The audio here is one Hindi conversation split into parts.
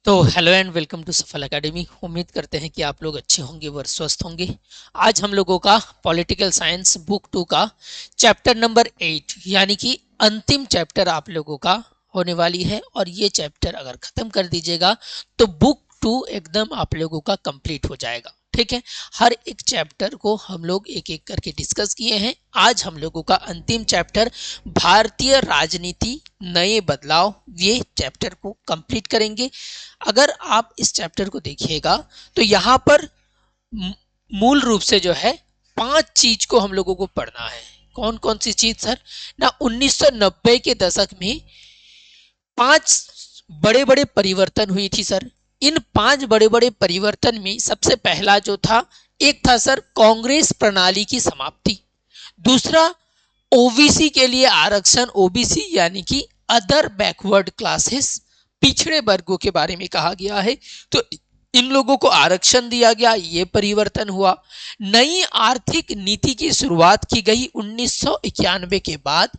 तो हेलो एंड वेलकम टू सफल एकेडमी। उम्मीद करते हैं कि आप लोग अच्छे होंगे व स्वस्थ होंगे। आज हम लोगों का पॉलिटिकल साइंस बुक 2 का चैप्टर नंबर 8 यानी कि अंतिम चैप्टर आप लोगों का होने वाली है, और ये चैप्टर अगर ख़त्म कर दीजिएगा तो बुक 2 एकदम आप लोगों का कंप्लीट हो जाएगा। ठीक है, हर एक चैप्टर को हम लोग एक एक करके डिस्कस किए हैं। आज हम लोगों का अंतिम चैप्टर भारतीय राजनीति नए बदलाव, ये चैप्टर को कंप्लीट करेंगे। अगर आप इस चैप्टर को देखिएगा तो यहाँ पर मूल रूप से जो है 5 चीज को हम लोगों को पढ़ना है। कौन कौन सी चीज सर? ना 1990 के दशक में 5 बड़े बड़े परिवर्तन हुई थी सर। इन 5 बड़े बड़े परिवर्तन में सबसे पहला जो था, एक था सर कांग्रेस प्रणाली की समाप्ति। दूसरा, ओबीसी के लिए आरक्षण, ओबीसी यानी कि अदर बैकवर्ड क्लासेस, पिछड़े वर्गों के बारे में कहा गया है, तो इन लोगों को आरक्षण दिया गया, ये परिवर्तन हुआ। नई आर्थिक नीति की शुरुआत की गई 1991 के बाद।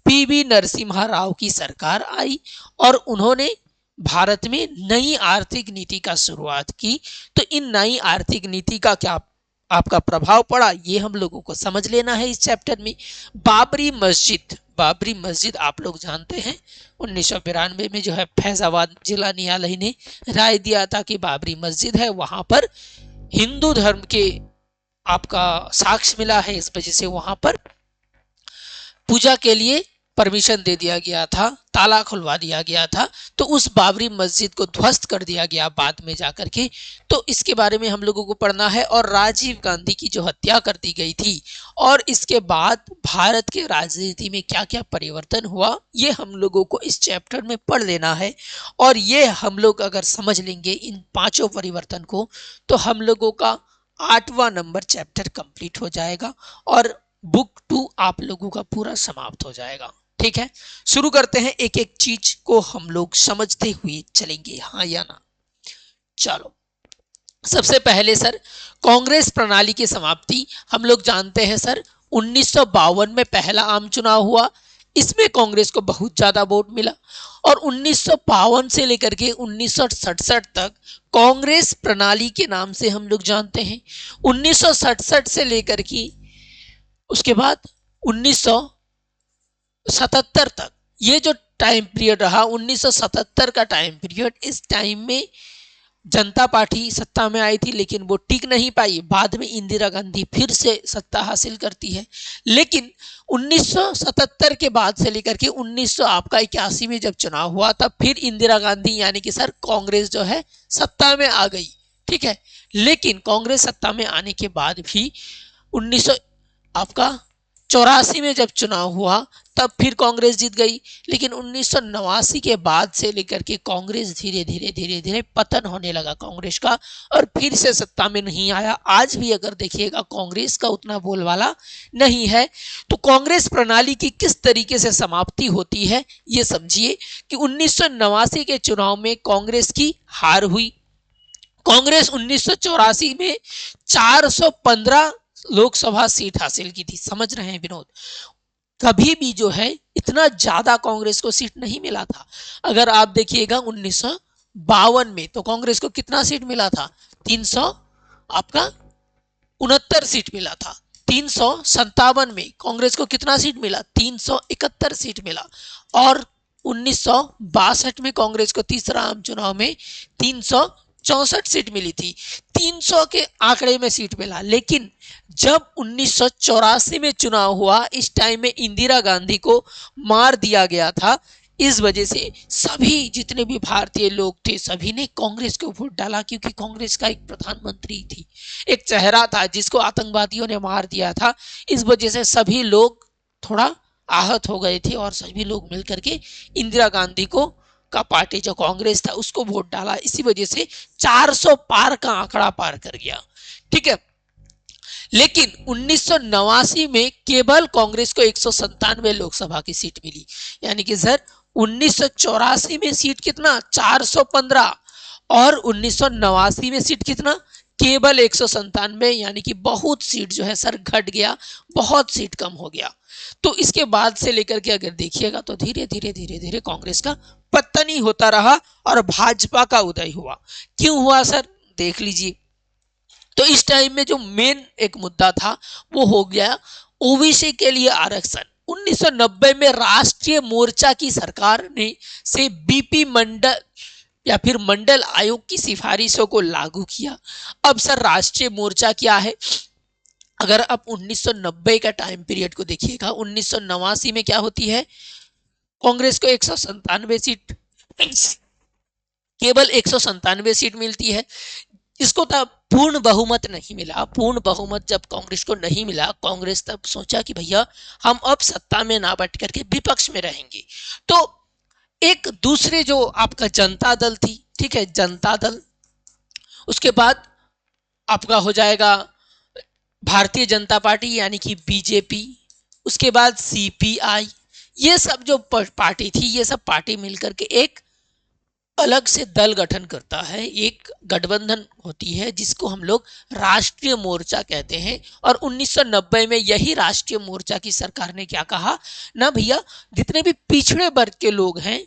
पीवी नरसिम्हा राव की सरकार आई और उन्होंने भारत में नई आर्थिक नीति का शुरुआत की। तो इन नई आर्थिक नीति का क्या आपका प्रभाव पड़ा, ये हम लोगों को समझ लेना है इस चैप्टर में। बाबरी मस्जिद, बाबरी मस्जिद आप लोग जानते हैं 1992 में जो है फैजाबाद जिला न्यायालय ने राय दिया था कि बाबरी मस्जिद है, वहां पर हिंदू धर्म के आपका साक्ष्य मिला है, इस वजह से वहां पर पूजा के लिए परमिशन दे दिया गया था, ताला खुलवा दिया गया था। तो उस बाबरी मस्जिद को ध्वस्त कर दिया गया बाद में जाकर के। तो इसके बारे में हम लोगों को पढ़ना है। और राजीव गांधी की जो हत्या कर दी गई थी और इसके बाद भारत के राजनीति में क्या क्या परिवर्तन हुआ, ये हम लोगों को इस चैप्टर में पढ़ लेना है। और ये हम लोग अगर समझ लेंगे इन 5 परिवर्तन को, तो हम लोगों का 8वां नंबर चैप्टर कंप्लीट हो जाएगा और बुक 2 आप लोगों का पूरा समाप्त हो जाएगा। ठीक है, शुरू करते हैं। एक एक चीज को हम लोग समझते हुए चलेंगे, हाँ या ना। चलो, सबसे पहले सर कांग्रेस प्रणाली की समाप्ति। हम लोग जानते हैं सर 1952 में पहला आम चुनाव हुआ, इसमें कांग्रेस को बहुत ज्यादा वोट मिला। और 1952 से लेकर के 1967 तक कांग्रेस प्रणाली के नाम से हम लोग जानते हैं। 1967 से लेकर के उसके बाद 1977 तक, ये जो टाइम पीरियड रहा 1977 का टाइम पीरियड, इस टाइम में जनता पार्टी सत्ता में आई थी, लेकिन वो टिक नहीं पाई। बाद में इंदिरा गांधी फिर से सत्ता हासिल करती है। लेकिन 1977 के बाद से लेकर के 1981 में जब चुनाव हुआ, तब फिर इंदिरा गांधी यानी कि सर कांग्रेस जो है सत्ता में आ गई। ठीक है, लेकिन कांग्रेस सत्ता में आने के बाद भी 1984 में जब चुनाव हुआ, तब फिर कांग्रेस जीत गई। लेकिन 1989 के बाद से लेकर के कांग्रेस धीरे धीरे पतन होने लगा कांग्रेस का, और फिर से सत्ता में नहीं आया। आज भी अगर देखिएगा कांग्रेस का उतना बोलबाला नहीं है। तो कांग्रेस प्रणाली की किस तरीके से समाप्ति होती है, ये समझिए कि 1989 के चुनाव में कांग्रेस की हार हुई। कांग्रेस 1984 में 415 लोकसभा सीट हासिल की थी। समझ रहे हैं विनोद, कभी भी जो है इतना ज्यादा कांग्रेस को सीट नहीं मिला था। अगर आप देखिएगा 1952 में तो कांग्रेस को कितना सीट मिला था? 369 सीट मिला था। 357 में कांग्रेस को कितना सीट मिला? 371 सीट मिला। और 1962 में कांग्रेस को तीसरा आम चुनाव में 364 सीट मिली थी। 300 के आंकड़े में सीट मिला। लेकिन जब 1984 में चुनाव हुआ, इस टाइम में इंदिरा गांधी को मार दिया गया था। इस वजह से सभी जितने भी भारतीय लोग थे, सभी ने कांग्रेस को वोट डाला, क्योंकि कांग्रेस का एक प्रधानमंत्री थी, एक चेहरा था जिसको आतंकवादियों ने मार दिया था। इस वजह से सभी लोग थोड़ा आहत हो गए थे और सभी लोग मिलकर के इंदिरा गांधी को का पार्टी जो कांग्रेस था उसको वोट डाला। इसी वजह से 400 पार का आंकड़ा पार कर गया। ठीक है, लेकिन 1989 में केवल कांग्रेस को 197 लोकसभा की सीट मिली। यानी कि सर 1984 में सीट कितना? 415। और 1989 में सीट कितना? केवल 197। यानी कि बहुत सीट जो है सर घट गया, बहुत सीट कम हो गया। तो इसके बाद से लेकर के अगर देखिएगा तो धीरे धीरे धीरे धीरे कांग्रेस का पतन ही होता रहा और भाजपा का उदय हुआ। क्यों हुआ सर, देख लीजिए। तो इस टाइम में जो मेन एक मुद्दा था वो हो गया ओबीसी के लिए आरक्षण। 1990 में राष्ट्रीय मोर्चा की सरकार ने से बीपी मंडल या फिर मंडल आयोग की सिफारिशों को लागू किया। अब सर राष्ट्रीय मोर्चा क्या है, अगर आप 1990 का टाइम पीरियड को देखिएगा, 1989 में क्या होती है, कांग्रेस को 197 सीट, केवल 197 सीट मिलती है। इसको तब पूर्ण बहुमत नहीं मिला। पूर्ण बहुमत जब कांग्रेस को नहीं मिला, कांग्रेस तब सोचा कि भैया हम अब सत्ता में ना बैठ करके विपक्ष में रहेंगे। तो एक दूसरे जो आपका जनता दल थी, ठीक है, जनता दल, उसके बाद आपका हो जाएगा भारतीय जनता पार्टी यानी कि बीजेपी, उसके बाद सीपीआई, ये सब जो पार्टी थी, ये सब पार्टी मिलकर के एक अलग से दल गठन करता है, एक गठबंधन होती है जिसको हम लोग राष्ट्रीय मोर्चा कहते हैं। और 1990 में यही राष्ट्रीय मोर्चा की सरकार ने क्या कहा ना, भैया जितने भी पिछड़े वर्ग के लोग हैं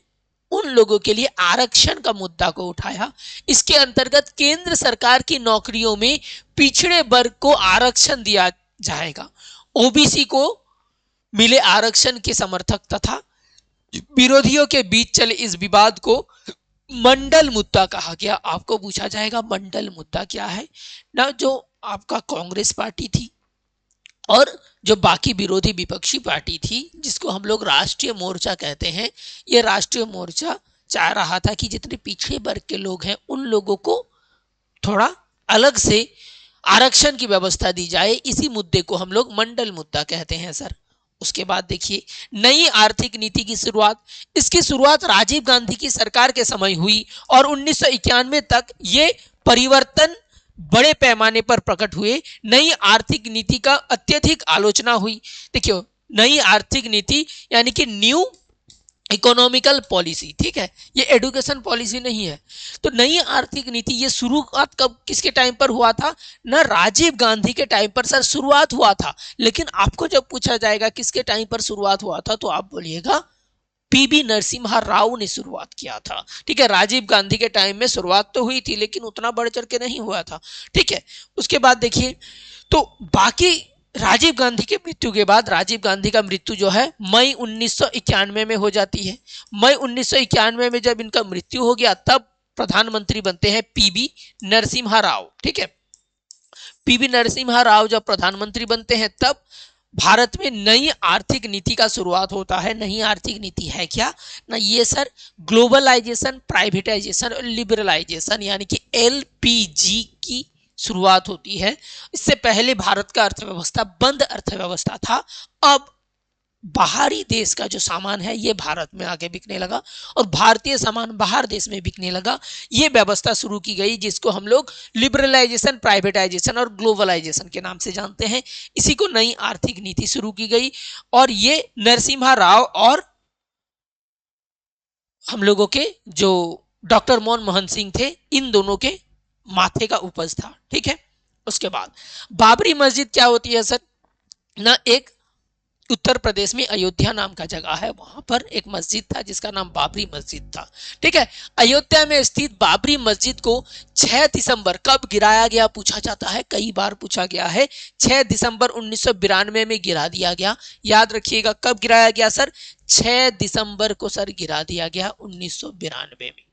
उन लोगों के लिए आरक्षण का मुद्दा को उठाया। इसके अंतर्गत केंद्र सरकार की नौकरियों में पिछड़े वर्ग को आरक्षण दिया जाएगा। ओबीसी को मिले आरक्षण के समर्थक तथा विरोधियों के बीच चले इस विवाद को मंडल मुद्दा कहा गया। आपको पूछा जाएगा मंडल मुद्दा क्या है ना, जो आपका कांग्रेस पार्टी थी और जो बाकी विरोधी विपक्षी पार्टी थी जिसको हम लोग राष्ट्रीय मोर्चा कहते हैं, ये राष्ट्रीय मोर्चा चाह रहा था कि जितने पिछड़े वर्ग के लोग हैं उन लोगों को थोड़ा अलग से आरक्षण की व्यवस्था दी जाए। इसी मुद्दे को हम लोग मंडल मुद्दा कहते हैं सर। उसके बाद देखिए नई आर्थिक नीति की शुरुआत। इसकी शुरुआत राजीव गांधी की सरकार के समय हुई और 1991 तक ये परिवर्तन बड़े पैमाने पर प्रकट हुए। नई आर्थिक नीति का अत्यधिक आलोचना हुई। देखियो नई आर्थिक नीति यानी कि न्यू इकोनॉमिकल पॉलिसी, ठीक है, ये एडुकेशन पॉलिसी नहीं है। तो नई आर्थिक नीति ये शुरुआत कब किसके टाइम पर हुआ था ना, राजीव गांधी के टाइम पर सर शुरुआत हुआ था। लेकिन आपको जब पूछा जाएगा किसके टाइम पर शुरुआत हुआ था तो आप बोलिएगा पीबी नरसिम्हा राव ने शुरुआत किया था। ठीक है, राजीव गांधी के टाइम में शुरुआत तो हुई थी लेकिन उतना बढ़ चढ़ के नहीं हुआ था। ठीक है, उसके बाद देखिए तो बाकी राजीव गांधी के मृत्यु के बाद, राजीव गांधी का मृत्यु जो है मई 1991 में हो जाती है। मई 1991 में जब इनका मृत्यु हो गया तब प्रधानमंत्री बनते हैं पीबी नरसिम्हा राव। ठीक है, पीबी नरसिम्हा राव जब प्रधानमंत्री बनते हैं तब भारत में नई आर्थिक नीति का शुरुआत होता है। नई आर्थिक नीति है क्या ना, ये सर ग्लोबलाइजेशन, प्राइवेटाइजेशन और लिबरलाइजेशन यानी कि एलपीजी की शुरुआत होती है। इससे पहले भारत का अर्थव्यवस्था बंद अर्थव्यवस्था था। अब बाहरी देश का जो सामान है ये भारत में आके बिकने लगा और भारतीय सामान बाहर देश में बिकने लगा। ये व्यवस्था शुरू की गई जिसको हम लोग लिबरलाइजेशन, प्राइवेटाइजेशन और ग्लोबलाइजेशन के नाम से जानते हैं। इसी को नई आर्थिक नीति शुरू की गई और ये नरसिम्हा राव और हम लोगों के जो डॉक्टर मनमोहन सिंह थे, इन दोनों के माथे का उपज था। ठीक है, उसके बाद बाबरी मस्जिद क्या होती है सर ना, एक उत्तर प्रदेश में अयोध्या नाम का जगह है, वहां पर एक मस्जिद था जिसका नाम बाबरी मस्जिद था। ठीक है, अयोध्या में स्थित बाबरी मस्जिद को 6 दिसंबर कब गिराया गया पूछा जाता है, कई बार पूछा गया है। 6 दिसंबर 1992 में गिरा दिया गया। याद रखिएगा कब गिराया गया सर, 6 दिसंबर को सर गिरा दिया गया 1992 में।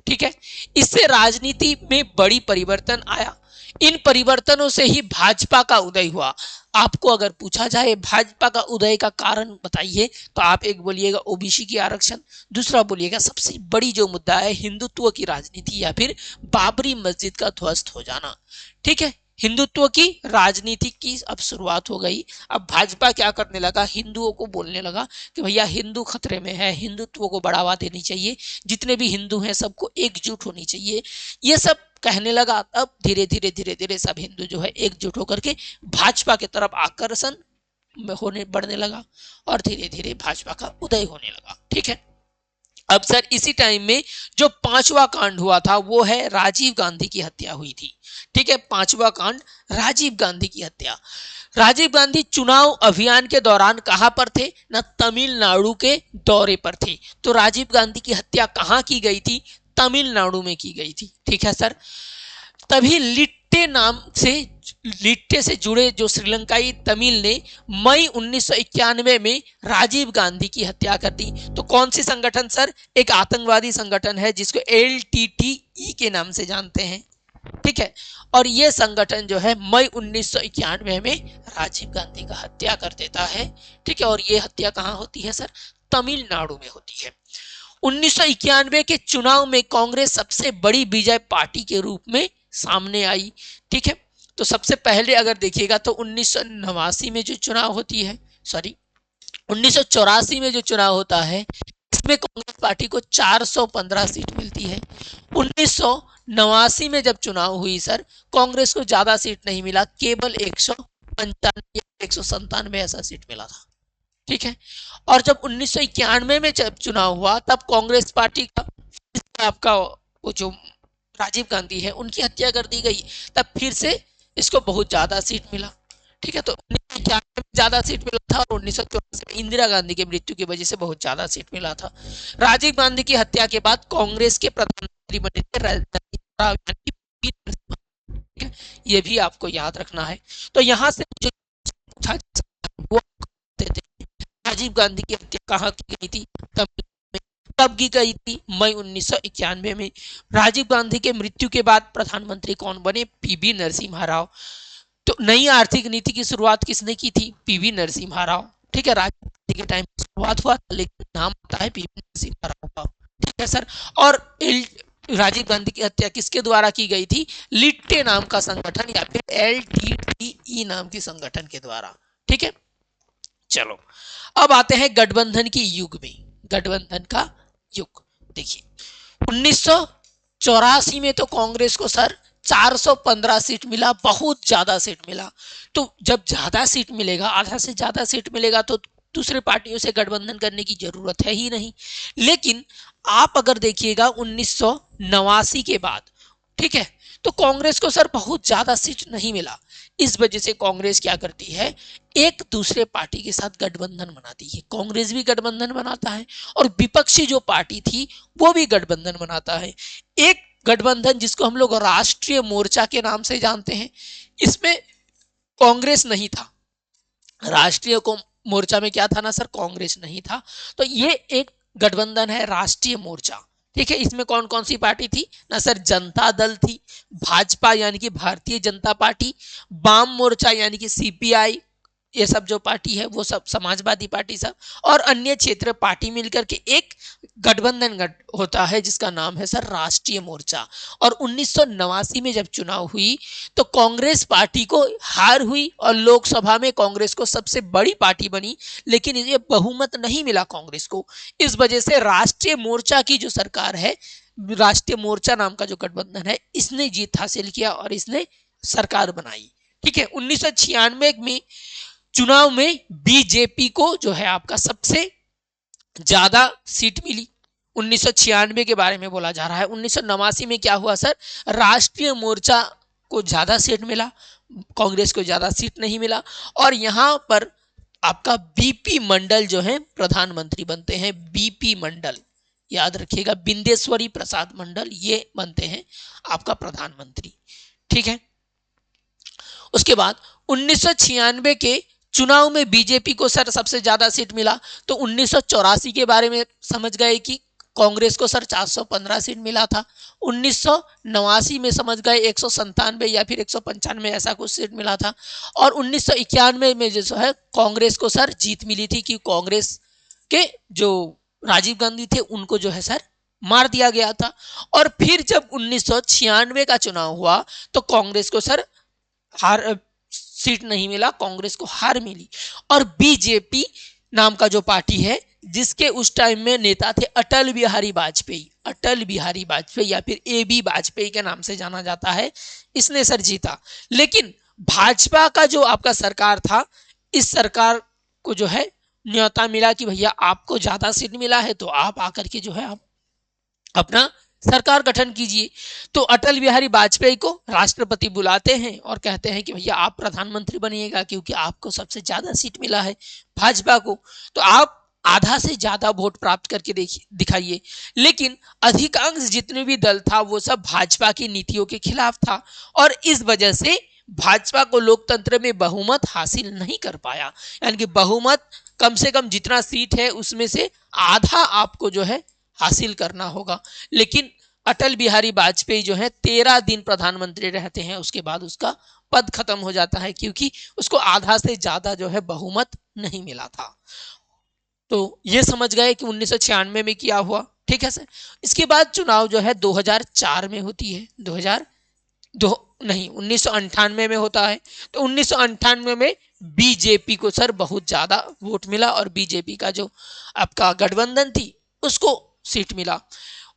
ठीक है, इससे राजनीति में बड़ी परिवर्तन आया। इन परिवर्तनों से ही भाजपा का उदय हुआ। आपको अगर पूछा जाए भाजपा का उदय का कारण बताइए तो आप एक बोलिएगा ओबीसी की आरक्षण, दूसरा बोलिएगा सबसे बड़ी जो मुद्दा है हिंदुत्व की राजनीति या फिर बाबरी मस्जिद का ध्वस्त हो जाना। ठीक है, हिंदुत्व की राजनीति की अब शुरुआत हो गई। अब भाजपा क्या करने लगा, हिंदुओं को बोलने लगा कि भैया हिंदू खतरे में है, हिंदुत्व को बढ़ावा देनी चाहिए, जितने भी हिंदू हैं सबको एकजुट होनी चाहिए, ये सब कहने लगा। अब धीरे धीरे धीरे धीरे सब हिंदू जो है एकजुट होकर के भाजपा की तरफ आकर्षण होने बढ़ने लगा और धीरे धीरे भाजपा का उदय होने लगा। ठीक है, अब सर इसी टाइम में जो पांचवा कांड हुआ था वो है राजीव गांधी की हत्या हुई थी। ठीक है, पांचवा कांड राजीव गांधी की हत्या। राजीव गांधी चुनाव अभियान के दौरान कहां पर थे ना, तमिलनाडु के दौरे पर थे। तो राजीव गांधी की हत्या कहां की गई थी, तमिलनाडु में की गई थी। ठीक है सर, तभी लिट्टे से जुड़े जो श्रीलंकाई तमिल ने मई 1991 में राजीव गांधी की हत्या कर दी। तो कौन सी संगठन सर, एक आतंकवादी संगठन है जिसको LTTE के नाम से जानते हैं। ठीक है, और यह संगठन जो है मई 1991 में राजीव गांधी का हत्या कर देता है। ठीक है, और यह हत्या कहां होती है सर, तमिलनाडु में होती है। 1991 के चुनाव में कांग्रेस सबसे बड़ी विजय पार्टी के रूप में सामने आई। ठीक है, तो सबसे पहले अगर देखिएगा तो 1989 में जो चुनाव होती है, सॉरी 1984 में जो चुनाव होता है, इसमें कांग्रेस पार्टी को 415 सीट मिलती है। 1989 में जब चुनाव हुई सर, कांग्रेस को ज्यादा सीट नहीं मिला, केवल 195 या 197 ऐसा सीट मिला था। ठीक है, और जब 1991 में जब चुनाव हुआ तब कांग्रेस पार्टी का आपका वो जो राजीव गांधी है उनकी हत्या कर दी गई, तब फिर से इसको बहुत ज्यादा सीट मिला। ठीक है, तो 1991 में ज्यादा सीट मिला था और 1984 में इंदिरा गांधी की मृत्यु की वजह से बहुत ज्यादा सीट मिला था। राजीव गांधी की हत्या के बाद कांग्रेस के प्रधानमंत्री बने थे, ये भी आपको याद रखना है। तो यहां से जो पूछा वो राजीव गांधी की हत्या कहाँ की गई थी, कब की गई थी, मई 1991 में। राजीव गांधी के मृत्यु के बाद प्रधानमंत्री कौन बने, पीवी नरसिम्हा राव। तो नई आर्थिक नीति की शुरुआत किसने की थी, पीवी नरसिम्हा राव। ठीक है, राजीव गांधी के टाइम शुरुआत हुआ लेकिन नाम आता है पीवी नरसिम्हा राव का। ठीक है सर, और राजीव गांधी की हत्या किसके द्वारा की गई थी, लिट्टे नाम का संगठन या फिर LTTE नाम की संगठन के द्वारा। ठीक है, चलो अब आते हैं गठबंधन की युग में। गठबंधन का युग देखिए, 1984 में तो कांग्रेस को सर 415 सीट मिला, बहुत ज्यादा सीट मिला। तो जब ज्यादा सीट मिलेगा, आधा से ज्यादा सीट मिलेगा, तो दूसरे पार्टियों से गठबंधन करने की जरूरत है ही नहीं। लेकिन आप अगर देखिएगा 1989 के बाद, ठीक है, तो कांग्रेस को सर बहुत ज्यादा सीट नहीं मिला। इस वजह से कांग्रेस क्या करती है, एक दूसरे पार्टी के साथ गठबंधन बनाती है। कांग्रेस भी गठबंधन बनाता है और विपक्षी जो पार्टी थी वो भी गठबंधन बनाता है। एक गठबंधन जिसको हम लोग राष्ट्रीय मोर्चा के नाम से जानते हैं, इसमें कांग्रेस नहीं था। राष्ट्रीय को मोर्चा में क्या था ना सर, कांग्रेस नहीं था। तो ये एक गठबंधन है राष्ट्रीय मोर्चा। ठीक है, इसमें कौन कौन सी पार्टी थी ना सर, जनता दल थी, भाजपा यानी कि भारतीय जनता पार्टी, वाम मोर्चा यानी कि CPI, ये सब जो पार्टी है वो सब समाजवादी पार्टी सब, और अन्य क्षेत्र पार्टी मिलकर के एक गठबंधन होता है जिसका नाम है सर राष्ट्रीय मोर्चा। और 1989 में जब चुनाव हुई तो कांग्रेस पार्टी को हार हुई और लोकसभा में कांग्रेस को सबसे बड़ी पार्टी बनी, लेकिन ये बहुमत नहीं मिला कांग्रेस को। इस वजह से राष्ट्रीय मोर्चा की जो सरकार है, राष्ट्रीय मोर्चा नाम का जो गठबंधन है, इसने जीत हासिल किया और इसने सरकार बनाई। ठीक है, 1996 में चुनाव में बीजेपी को जो है आपका सबसे ज्यादा सीट मिली। 1996 के बारे में बोला जा रहा है। 1989 में क्या हुआ सर, राष्ट्रीय मोर्चा को ज्यादा सीट मिला, कांग्रेस को ज्यादा सीट नहीं मिला। और यहां पर आपका बीपी मंडल जो है प्रधानमंत्री बनते हैं। बीपी मंडल याद रखिएगा, बिंदेश्वरी प्रसाद मंडल, ये बनते हैं आपका प्रधानमंत्री। ठीक है, उसके बाद 1996 के चुनाव में बीजेपी को सर सबसे ज्यादा सीट मिला। तो 1984 के बारे में समझ गए कि कांग्रेस को सर 415 सीट मिला था। 1989 में समझ गए 197 या फिर 195 ऐसा कुछ सीट मिला था। और 1991 में जो है कांग्रेस को सर जीत मिली थी कि कांग्रेस के जो राजीव गांधी थे उनको जो है सर मार दिया गया था। और फिर जब 1996 का चुनाव हुआ तो कांग्रेस को सर हार सीट नहीं मिला, कांग्रेस को हार मिली। और बीजेपी नाम का जो पार्टी है, जिसके उस टाइम में नेता थे अटल बिहारी वाजपेयी, अटल बिहारी वाजपेयी या फिर AB वाजपेयी के नाम से जाना जाता है, इसने सर जीता। लेकिन भाजपा का जो आपका सरकार था, इस सरकार को जो है न्योता मिला कि भैया आपको ज्यादा सीट मिला है तो आप आकर के जो है आप अपना सरकार गठन कीजिए। तो अटल बिहारी वाजपेयी को राष्ट्रपति बुलाते हैं और कहते हैं कि भैया आप प्रधानमंत्री बनिएगा क्योंकि आपको सबसे ज्यादा सीट मिला है भाजपा को, तो आप आधा से ज्यादा वोट प्राप्त करके देखिए दिखाइए। लेकिन अधिकांश जितने भी दल था वो सब भाजपा की नीतियों के खिलाफ था और इस वजह से भाजपा को लोकतंत्र में बहुमत हासिल नहीं कर पाया। यानी कि बहुमत कम से कम जितना सीट है उसमें से आधा आपको जो है हासिल करना होगा। लेकिन अटल बिहारी वाजपेयी जो है 13 दिन प्रधानमंत्री रहते हैं, उसके बाद उसका पद खत्म हो जाता है क्योंकि उसको आधा से ज्यादा जो है बहुमत नहीं मिला था। तो ये समझ गए कि 1996 में क्या हुआ। ठीक है सर। इसके बाद चुनाव जो है 2004 में होती है, 1998 में होता है। तो 1998 में बीजेपी को सर बहुत ज्यादा वोट मिला और बीजेपी का जो आपका गठबंधन थी उसको सीट मिला।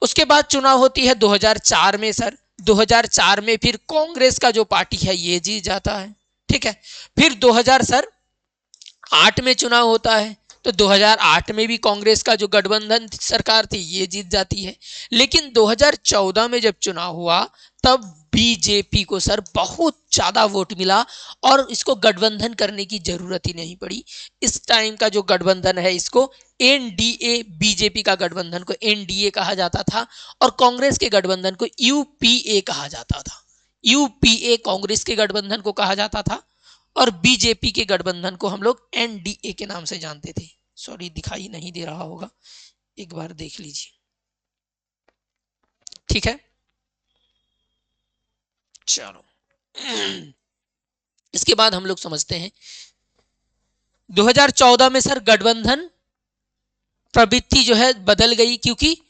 उसके बाद चुनाव होती है 2004 में सर। 2004 में फिर कांग्रेस का जो पार्टी है ये जीत जाता है। ठीक है। फिर 2008 में चुनाव होता है तो 2008 में भी कांग्रेस का जो गठबंधन सरकार थी ये जीत जाती है। लेकिन 2014 में जब चुनाव हुआ तब बीजेपी को सर बहुत ज्यादा वोट मिला और इसको गठबंधन करने की जरूरत ही नहीं पड़ी। इस टाइम का जो गठबंधन है इसको एनडीए, बीजेपी का गठबंधन को एनडीए कहा जाता था और कांग्रेस के गठबंधन को यूपीए कहा जाता था। यूपीए कांग्रेस के गठबंधन को कहा जाता था और बीजेपी के गठबंधन को हम लोग एनडीए के नाम से जानते थे। सॉरी दिखाई नहीं दे रहा होगा, एक बार देख लीजिए। ठीक है, चलो इसके बाद हम लोग समझते हैं 2014 में सर गठबंधन प्रवृत्ति जो है बदल गई क्योंकि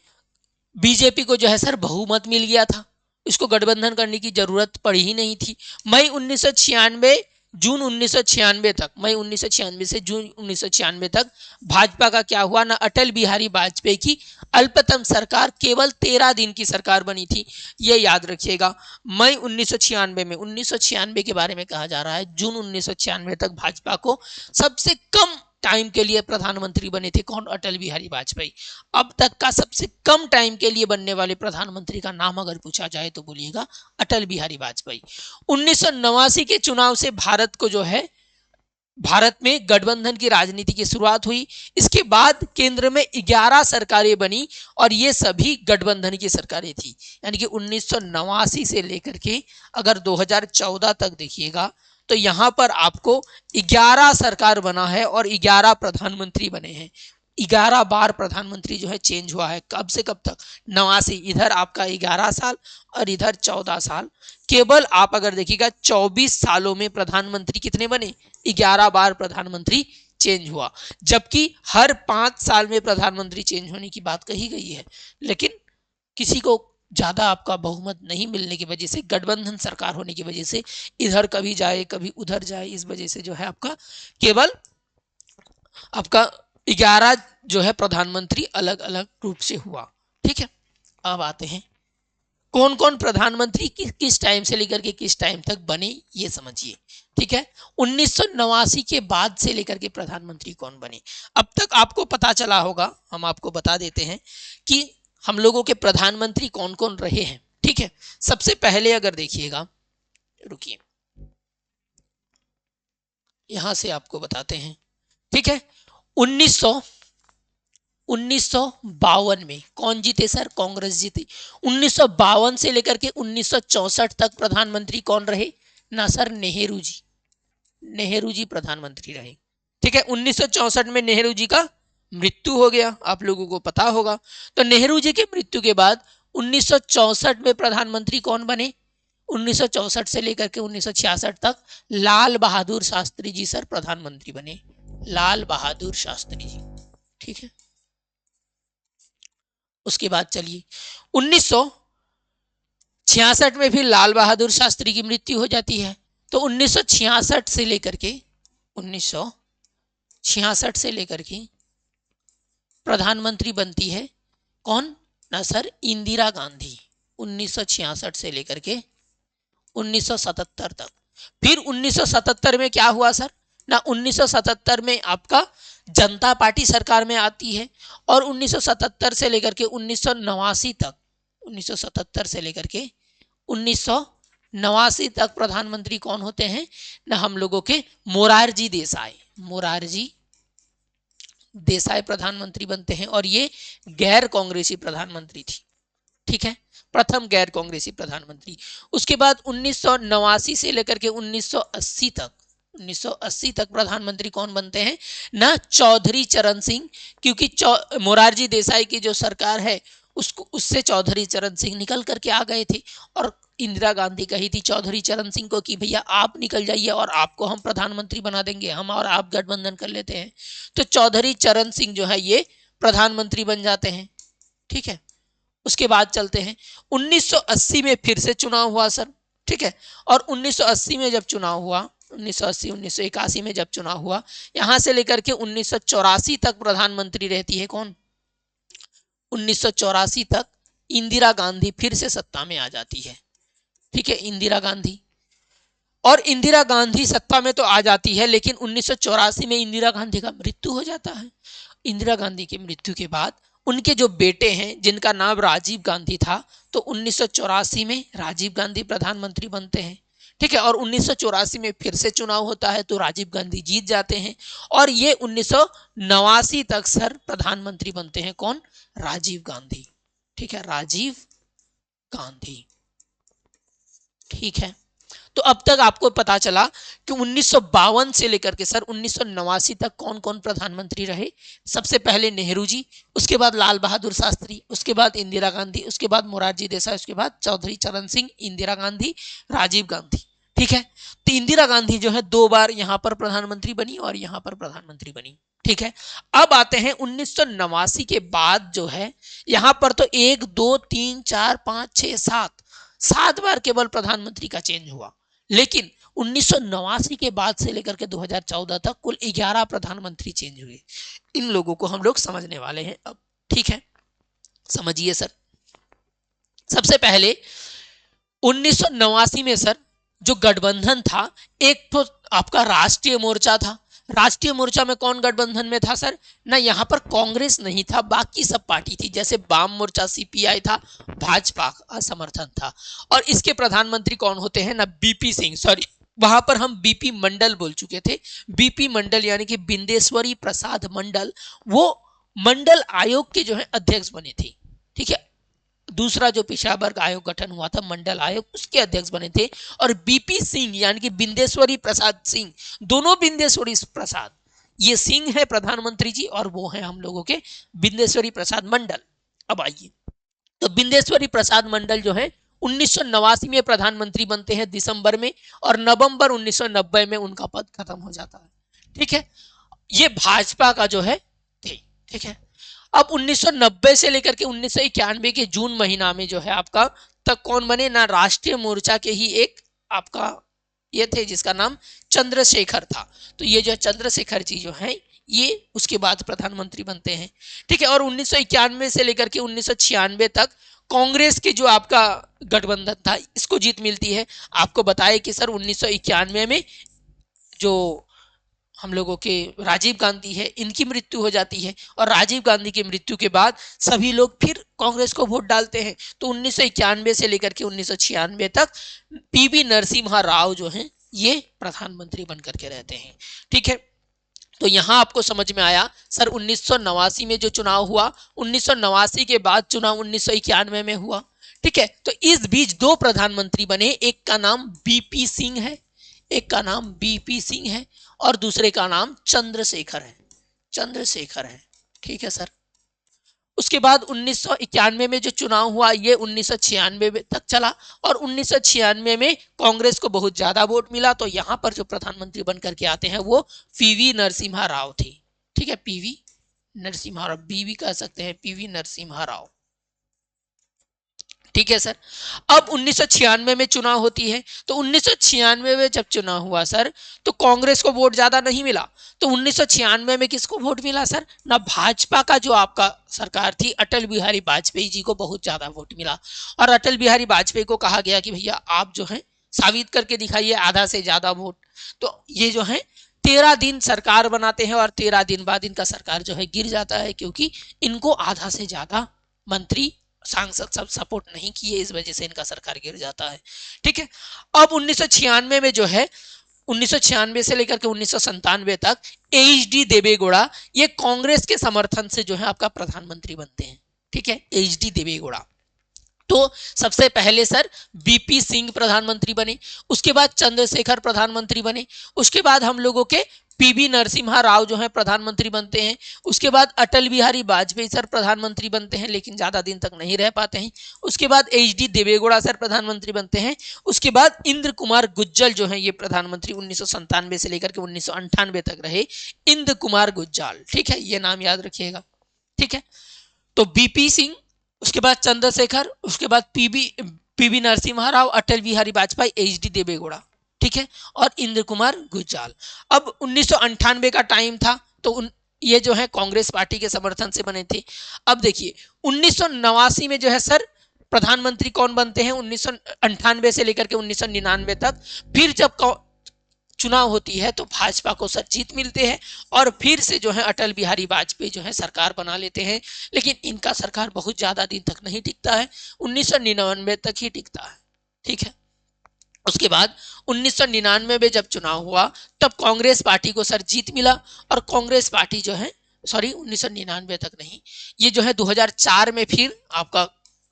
बीजेपी को जो है सर बहुमत मिल गया था, इसको गठबंधन करने की जरूरत पड़ी ही नहीं थी। मई 1996 जून 1996 तक, मई 1996 से जून 1996 तक भाजपा का क्या हुआ ना, अटल बिहारी वाजपेयी की अल्पतम सरकार केवल 13 दिन की सरकार बनी थी। ये याद रखिएगा। मई 1996 में, 1996 के बारे में कहा जा रहा है, जून 1996 तक भाजपा को सबसे कम टाइम के लिए प्रधानमंत्री बने थे कौन, अटल बिहारी वाजपेयी। अब तक का सबसे कम टाइम के लिए बनने वाले प्रधानमंत्री का नाम अगर पूछा जाए तो बोलिएगा अटल बिहारी वाजपेयी। 1989 के चुनाव से भारत को जो है, भारत में गठबंधन की राजनीति की शुरुआत हुई। इसके बाद केंद्र में 11 सरकारें बनी और ये सभी गठबंधन की सरकारें थी। यानी कि 1989 से लेकर के अगर 2014 तक देखिएगा तो यहां पर आपको 11 सरकार बना है और 11 प्रधानमंत्री बने हैं। 11 बार प्रधानमंत्री जो है चेंज हुआ है। कब से कब तक, 89, इधर आपका 11 साल और इधर 14 साल। केवल आप अगर देखिएगा 24 सालों में प्रधानमंत्री कितने बने, 11 बार प्रधानमंत्री चेंज हुआ। जबकि हर 5 साल में प्रधानमंत्री चेंज होने की बात कही गई है, लेकिन किसी को ज्यादा आपका बहुमत नहीं मिलने की वजह से, गठबंधन सरकार होने की वजह से इधर कभी जाए कभी उधर जाए, इस वजह से जो है आपका केवल आपका 11 जो है प्रधानमंत्री अलग अलग रूप से हुआ। ठीक है। अब आते हैं कौन कौन प्रधानमंत्री किस टाइम से लेकर के किस टाइम तक बने, ये समझिए। ठीक है। 1989 के बाद से लेकर के प्रधानमंत्री कौन बने, अब तक आपको पता चला होगा, हम आपको बता देते हैं कि हम लोगों के प्रधानमंत्री कौन कौन रहे हैं। ठीक है। सबसे पहले अगर देखिएगा, रुकिए यहां से आपको बताते हैं। ठीक है। 1952 में कौन जीते सर, कांग्रेस जीती। 1952 से लेकर के 1964 तक प्रधानमंत्री कौन रहे ना सर, नेहरू जी। नेहरू जी प्रधानमंत्री रहे। ठीक है। 1964 में नेहरू जी का मृत्यु हो गया, आप लोगों को पता होगा। तो नेहरू जी के मृत्यु के बाद 1964 में प्रधानमंत्री कौन बने, 1964 से लेकर के 1966 तक लाल बहादुर शास्त्री जी सर प्रधानमंत्री बने, लाल बहादुर शास्त्री जी। ठीक है। उसके बाद चलिए 1966 में फिर लाल बहादुर शास्त्री की मृत्यु हो जाती है। तो 1966 से लेकर के 1966 से लेकर के प्रधानमंत्री बनती है कौन ना सर, इंदिरा गांधी। 1966 से लेकर के 1977 तक। फिर 1977 में क्या हुआ सर, ना 1977 में आपका जनता पार्टी सरकार में आती है, और 1977 से लेकर के 1989 तक, 1977 से लेकर के 1989 तक प्रधानमंत्री कौन होते हैं ना हम लोगों के मोरारजी देसाई, मोरारजी देसाई प्रधानमंत्री बनते हैं, और ये गैर कांग्रेसी प्रधानमंत्री थी। ठीक है, प्रथम गैर कांग्रेसी प्रधानमंत्री। उसके बाद 1989 से लेकर के 1980 तक, 1980 तक प्रधानमंत्री कौन बनते हैं ना चौधरी चरण सिंह, क्योंकि मोरारजी देसाई की जो सरकार है उसको, उससे चौधरी चरण सिंह निकल करके आ गए थे, और इंदिरा गांधी कही थी चौधरी चरण सिंह को कि भैया आप निकल जाइए और आपको हम प्रधानमंत्री बना देंगे, हम और आप गठबंधन कर लेते हैं। तो चौधरी चरण सिंह जो है ये प्रधानमंत्री बन जाते हैं। ठीक है, उसके बाद चलते हैं 1980 में फिर से चुनाव हुआ सर। ठीक है, और 1980 में जब चुनाव हुआ, 1980 1981 में जब चुनाव हुआ, यहां से लेकर के 1984 तक प्रधानमंत्री रहती है कौन, 1984 तक इंदिरा गांधी फिर से सत्ता में आ जाती है। ठीक है, इंदिरा गांधी, और इंदिरा गांधी सत्ता में तो आ जाती है, लेकिन 1984 में इंदिरा गांधी का मृत्यु हो जाता है। इंदिरा गांधी की मृत्यु के बाद उनके जो बेटे हैं जिनका नाम राजीव गांधी था, तो 1984 में राजीव गांधी प्रधानमंत्री बनते हैं। ठीक है, और 1984 में फिर से चुनाव होता है तो राजीव गांधी जीत जाते हैं, और ये 1989 तक सर प्रधानमंत्री बनते हैं कौन, राजीव गांधी। ठीक है, राजीव गांधी। ठीक है, तो अब तक आपको पता चला कि 1952 से लेकर के सर 1989 तक कौन कौन प्रधानमंत्री रहे। सबसे पहले नेहरू जी, उसके बाद लाल बहादुर शास्त्री, उसके बाद इंदिरा गांधी, उसके बाद मोरारजी देसाई, उसके बाद चौधरी चरण सिंह, इंदिरा गांधी, राजीव गांधी। ठीक है, तो इंदिरा गांधी जो है 2 बार यहां पर प्रधानमंत्री बनी और यहां पर प्रधानमंत्री बनी। ठीक है, अब आते हैं 1989 के बाद जो है यहां पर तो 1 2 3 4 5 6 7 बार केवल प्रधानमंत्री का चेंज हुआ, लेकिन 1989 के बाद से लेकर के 2014 तक कुल 11 प्रधानमंत्री चेंज हुए। इन लोगों को हम लोग समझने वाले हैं अब। ठीक है, समझिए सर। सबसे पहले 1989 में सर जो गठबंधन था, एक तो आपका राष्ट्रीय मोर्चा था। राष्ट्रीय मोर्चा में कौन गठबंधन में था सर ना, यहां पर कांग्रेस नहीं था, बाकी सब पार्टी थी, जैसे वाम मोर्चा सीपीआई था, भाजपा का समर्थन था। और इसके प्रधानमंत्री कौन होते हैं ना, बीपी सिंह, सॉरी वहां पर हम बीपी मंडल बोल चुके थे, बीपी मंडल यानी कि बिंदेश्वरी प्रसाद मंडल, वो मंडल आयोग के जो है अध्यक्ष बने थे। ठीक है, दूसरा जो पिछड़ा वर्ग आयोग गठन हुआ था मंडल आयोग, उसके अध्यक्ष बने थे। और बीपी सिंह यानी कि बिंदेश्वरी प्रसाद सिंह, दोनों बिंदेश्वरी प्रसाद, ये सिंह है प्रधानमंत्री जी, और वो है हम लोगों के बिंदेश्वरी प्रसाद मंडल। अब आइए, तो बिंदेश्वरी प्रसाद मंडल जो है 1989 में प्रधानमंत्री बनते हैं दिसंबर में, और नवंबर 1990 में उनका पद खत्म हो जाता है। ठीक है, ये भाजपा का जो है थे। ठीक है, अब 1990 से लेकर के 1991 के जून महीना में जो है आपका तक कौन बने ना, राष्ट्रीय मोर्चा के ही एक आपका ये थे जिसका नाम चंद्रशेखर था। तो ये जो चंद्रशेखर जी जो है ये उसके बाद प्रधानमंत्री बनते हैं। ठीक है, और 1991 से लेकर के 1996 तक कांग्रेस के जो आपका गठबंधन था इसको जीत मिलती है। आपको बताया कि सर 1991 में जो हम लोगों के राजीव गांधी है इनकी मृत्यु हो जाती है, और राजीव गांधी की मृत्यु के बाद सभी लोग फिर कांग्रेस को वोट डालते हैं। तो 1991 से लेकर के 1996 तक पीवी नरसिम्हा राव जो हैं ये प्रधानमंत्री बनकर के रहते हैं। ठीक है, तो यहां आपको समझ में आया सर 1989 में जो चुनाव हुआ, 1989 के बाद चुनाव 1991 में हुआ। ठीक है, तो इस बीच 2 प्रधानमंत्री बने, एक का नाम बीपी सिंह है, एक का नाम बीपी सिंह है, और दूसरे का नाम चंद्रशेखर है, चंद्रशेखर है। ठीक है सर, उसके बाद 1991 में जो चुनाव हुआ ये 1996 तक चला, और 1996 में कांग्रेस को बहुत ज्यादा वोट मिला, तो यहां पर जो प्रधानमंत्री बनकर के आते हैं वो पीवी नरसिम्हा राव थे। ठीक है, पीवी नरसिम्हा राव, बीवी कह सकते हैं, पीवी नरसिम्हा राव। ठीक है सर, अब 1996 में चुनाव होती है, तो 1996 में जब चुनाव हुआ सर तो कांग्रेस को वोट ज्यादा नहीं मिला, तो 1996 में किसको वोट मिला सर ना, भाजपा का जो आपका सरकार थी अटल बिहारी वाजपेयी जी को बहुत ज्यादा वोट मिला। और अटल बिहारी वाजपेयी को कहा गया कि भैया आप जो है साबित करके दिखाइए आधा से ज्यादा वोट। तो ये जो है 13 दिन सरकार बनाते हैं और 13 दिन बाद इनका सरकार जो है गिर जाता है, क्योंकि इनको आधा से ज्यादा मंत्री सांसद सब सपोर्ट नहीं किए, इस वजह से इनका सरकार गिर जाता है। ठीक है, अब 1996 में जो है 1996 से लेकर के 1997 तक HD देवेगौड़ा ये कांग्रेस के समर्थन से जो है आपका प्रधानमंत्री बनते हैं। ठीक है, HD देवेगौड़ा। तो सबसे पहले सर बीपी सिंह प्रधानमंत्री बने, उसके बाद चंद्रशेखर प्रधानमंत्री बने, उसके बाद हम लोगों के पीवी नरसिम्हा राव जो है प्रधानमंत्री बनते हैं, उसके बाद अटल बिहारी वाजपेयी सर प्रधानमंत्री बनते हैं लेकिन ज्यादा दिन तक नहीं रह पाते हैं, उसके बाद HD देवेगौड़ा सर प्रधानमंत्री बनते हैं, उसके बाद इंद्र कुमार गुज्जल जो है ये प्रधानमंत्री 1997 से लेकर के 1998 तक रहे, इंद्र कुमार गुज्जल। ठीक है, ये नाम याद रखिएगा। ठीक है, तो बीपी सिंह, उसके बाद चंद्रशेखर, उसके बाद पीवी नरसिम्हा राव, अटल बिहारी वाजपेयी, HD देवेगौड़ा। ठीक है, और इंद्र कुमार गुज्जल। अब 1998 का टाइम था तो ये जो है कांग्रेस पार्टी के समर्थन से बने थे। अब देखिए 1989 में जो है सर प्रधानमंत्री कौन बनते हैं, 1998 से लेकर के 1999 तक। फिर जब चुनाव होती है तो भाजपा को सर जीत मिलते हैं और फिर से जो है अटल बिहारी वाजपेयी जो है सरकार बना लेते हैं, लेकिन इनका सरकार बहुत ज्यादा दिन तक नहीं टिकता है, 1999 तक ही टिकता है। ठीक है, उसके बाद 1999 में जब चुनाव हुआ तब कांग्रेस पार्टी को सर जीत मिला और कांग्रेस पार्टी जो है 1999 तक नहीं, ये जो है 2004 में फिर आपका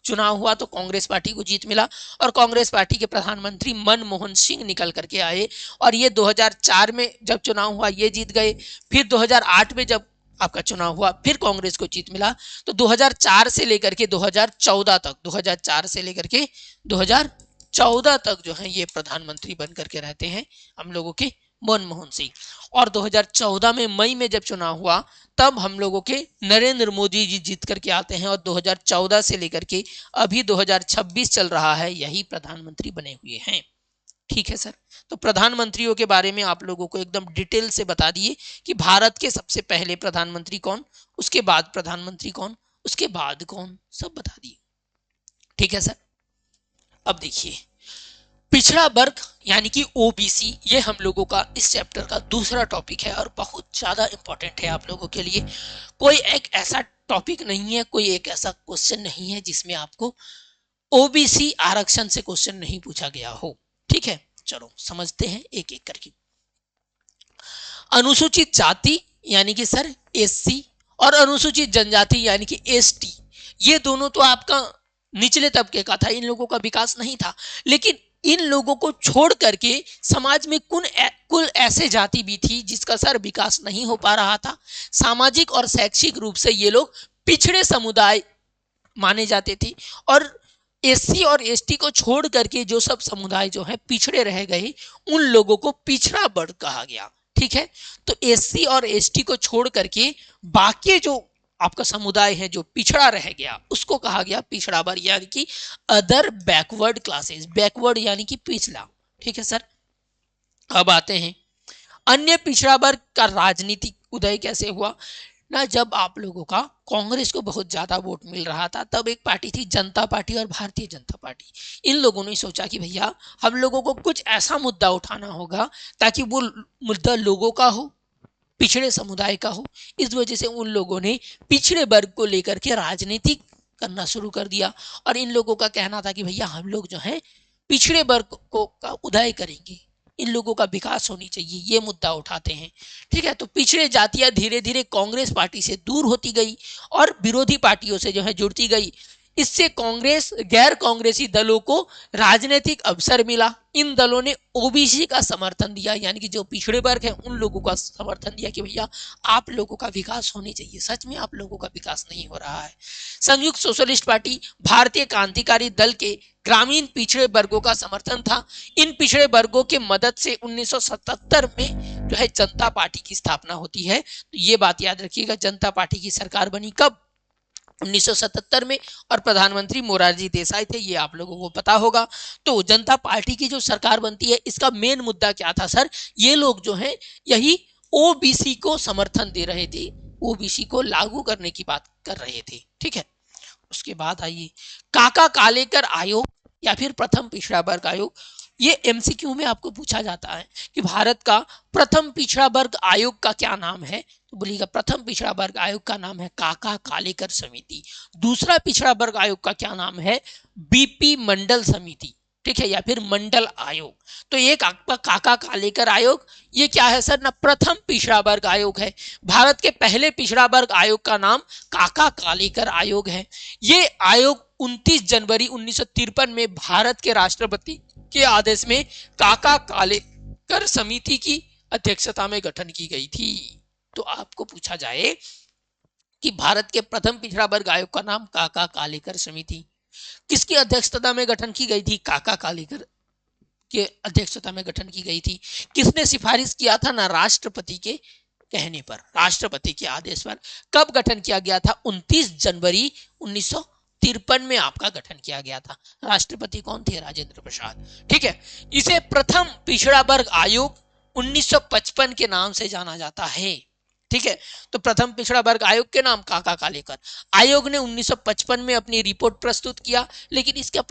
चुनाव हुआ तो कांग्रेस पार्टी को जीत मिला और कांग्रेस पार्टी के प्रधानमंत्री मनमोहन सिंह निकल करके आए और ये 2004 में जब चुनाव हुआ ये जीत गए। फिर 2008 में जब आपका चुनाव हुआ फिर कांग्रेस को जीत मिला। तो 2004 से लेकर के 2014 तक, 2004 से लेकर के 2014 तक जो है ये प्रधानमंत्री बन करके रहते हैं हम लोगों के मनमोहन सिंह। और 2014 में मई में जब चुनाव हुआ तब हम लोगों के नरेंद्र मोदी जी जीत करके आते हैं और 2014 से लेकर के अभी 2026 चल रहा है, यही प्रधानमंत्री बने हुए हैं। ठीक है सर, तो प्रधानमंत्रियों के बारे में आप लोगों को एकदम डिटेल से बता दिए कि भारत के सबसे पहले प्रधानमंत्री कौन, उसके बाद प्रधानमंत्री कौन, उसके बाद कौन, सब बता दिए। ठीक है सर, अब देखिए पिछड़ा वर्ग यानी कि ओबीसी, ये हम लोगों का इस चैप्टर का दूसरा टॉपिक है और बहुत ज्यादा इंपॉर्टेंट है आप लोगों के लिए। कोई एक ऐसा टॉपिक नहीं है, कोई एक ऐसा क्वेश्चन नहीं है जिसमें आपको ओबीसी आरक्षण से क्वेश्चन नहीं पूछा गया हो। ठीक है, चलो समझते हैं एक एक करके। अनुसूचित जाति यानी कि सर एससी और अनुसूचित जनजाति यानी कि एसटी, ये दोनों तो आपका निचले तबके का था, इन लोगों का विकास नहीं था। लेकिन इन लोगों को छोड़ करके समाज में कुल ऐसे जाति भी थी जिसका सर विकास नहीं हो पा रहा था। सामाजिक और शैक्षिक रूप से ये लोग पिछड़े समुदाय माने जाते थे और एससी और एसटी को छोड़ करके जो सब समुदाय जो है पिछड़े रह गए उन लोगों को पिछड़ा वर्ग कहा गया। ठीक है, तो एससी और एसटी को छोड़ करके बाकी जो आपका समुदाय है जो पिछड़ा रह गया उसको कहा गया पिछड़ा वर्ग यानी कि अदर बैकवर्ड क्लासेस। बैकवर्ड यानी कि पिछला। ठीक है सर, अब आते हैं अन्य पिछड़ा वर्ग का राजनीतिक उदय कैसे हुआ ना। जब आप लोगों का कांग्रेस को बहुत ज्यादा वोट मिल रहा था तब एक पार्टी थी जनता पार्टी और भारतीय जनता पार्टी। इन लोगों ने सोचा कि भैया हम लोगों को कुछ ऐसा मुद्दा उठाना होगा ताकि वो मुद्दा लोगों का हो, पिछड़े समुदाय का हो। इस वजह से उन लोगों ने पिछड़े वर्ग को लेकर के राजनीति करना शुरू कर दिया और इन लोगों का कहना था कि भैया हम लोग जो है पिछड़े वर्ग को का उदय करेंगे, इन लोगों का विकास होनी चाहिए, ये मुद्दा उठाते हैं। ठीक है, तो पिछड़े जातियां धीरे धीरे कांग्रेस पार्टी से दूर होती गई और विरोधी पार्टियों से जो है जुड़ती गई। इससे कांग्रेस गैर कांग्रेसी दलों को राजनीतिक अवसर मिला। इन दलों ने ओबीसी का समर्थन दिया यानी कि जो पिछड़े वर्ग है उन लोगों का समर्थन दिया कि भैया आप लोगों का विकास होने चाहिए। सच में आप लोगों का विकास नहीं हो रहा है। संयुक्त सोशलिस्ट पार्टी, भारतीय क्रांतिकारी दल के ग्रामीण पिछड़े वर्गों का समर्थन था। इन पिछड़े वर्गों के मदद से 1977 में जो है जनता पार्टी की स्थापना होती है। तो ये बात याद रखिएगा, जनता पार्टी की सरकार बनी कब, 1977 में, और प्रधानमंत्री मोरारजी देसाई थे, ये आप लोगों को पता होगा। तो जनता पार्टी की जो सरकार बनती है इसका मेन मुद्दा क्या था सर, ये लोग जो है यही ओबीसी को समर्थन दे रहे थे, ओबीसी को लागू करने की बात कर रहे थे। ठीक है, उसके बाद आइए काका कालेकर आयोग या फिर प्रथम पिछड़ा वर्ग आयोग। ये एमसीक्यू में आपको पूछा जाता है कि भारत का प्रथम पिछड़ा वर्ग आयोग का क्या नाम है, तो बोलिएगा प्रथम पिछड़ा वर्ग आयोग का नाम है काका कालेकर समिति। दूसरा पिछड़ा वर्ग आयोग का क्या नाम है, बीपी मंडल समिति, ठीक है, या फिर मंडल आयोग। तो एक आपका काका कालेकर आयोग, ये क्या है सर ना, प्रथम पिछड़ा वर्ग आयोग है। भारत के पहले पिछड़ा वर्ग आयोग का नाम काका कालेकर आयोग है। ये आयोग 29 जनवरी 1953 में भारत के राष्ट्रपति के आदेश में काका कालेकर समिति की अध्यक्षता में गठन की गई थी। तो आपको पूछा जाए कि भारत के प्रथम पिछड़ा वर्ग आयोग का नाम काका कालेकर समिति किसकी अध्यक्षता में गठन की गई थी, काका कालेकर के अध्यक्षता में गठन की गई थी। किसने सिफारिश किया था ना, राष्ट्रपति के कहने पर, राष्ट्रपति के आदेश पर। कब गठन किया गया था, 29 जनवरी 1953 में आपका गठन किया गया था। राष्ट्रपति कौन थे, राजेंद्र प्रसाद, ठीक है। इसे प्रथम पिछड़ा वर्ग आयोग 1955 के नाम से जाना जाता है, ठीक है। तो प्रथम पिछड़ा वर्ग आयोग के नाम काका कालेकर आयोग ने 1955 में अपनी रिपोर्ट प्रस्तुत किया, लेकिन इसका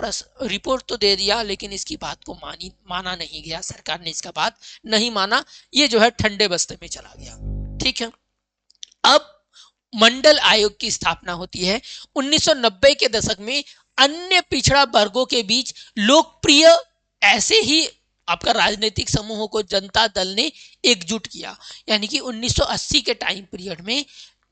रिपोर्ट तो दे दिया, लेकिन इसकी बात को माना नहीं गया, सरकार ने इसका बात नहीं माना, ये जो है ठंडे बस्ते में चला गया, ठीक है। अब मंडल आयोग की स्थापना होती है 1990 के दशक में। अन्य पिछड़ा वर्गों के बीच लोकप्रिय ऐसे ही आपका राजनीतिक समूहों को जनता दल ने एकजुट किया, यानी कि 1980 के टाइम पीरियड में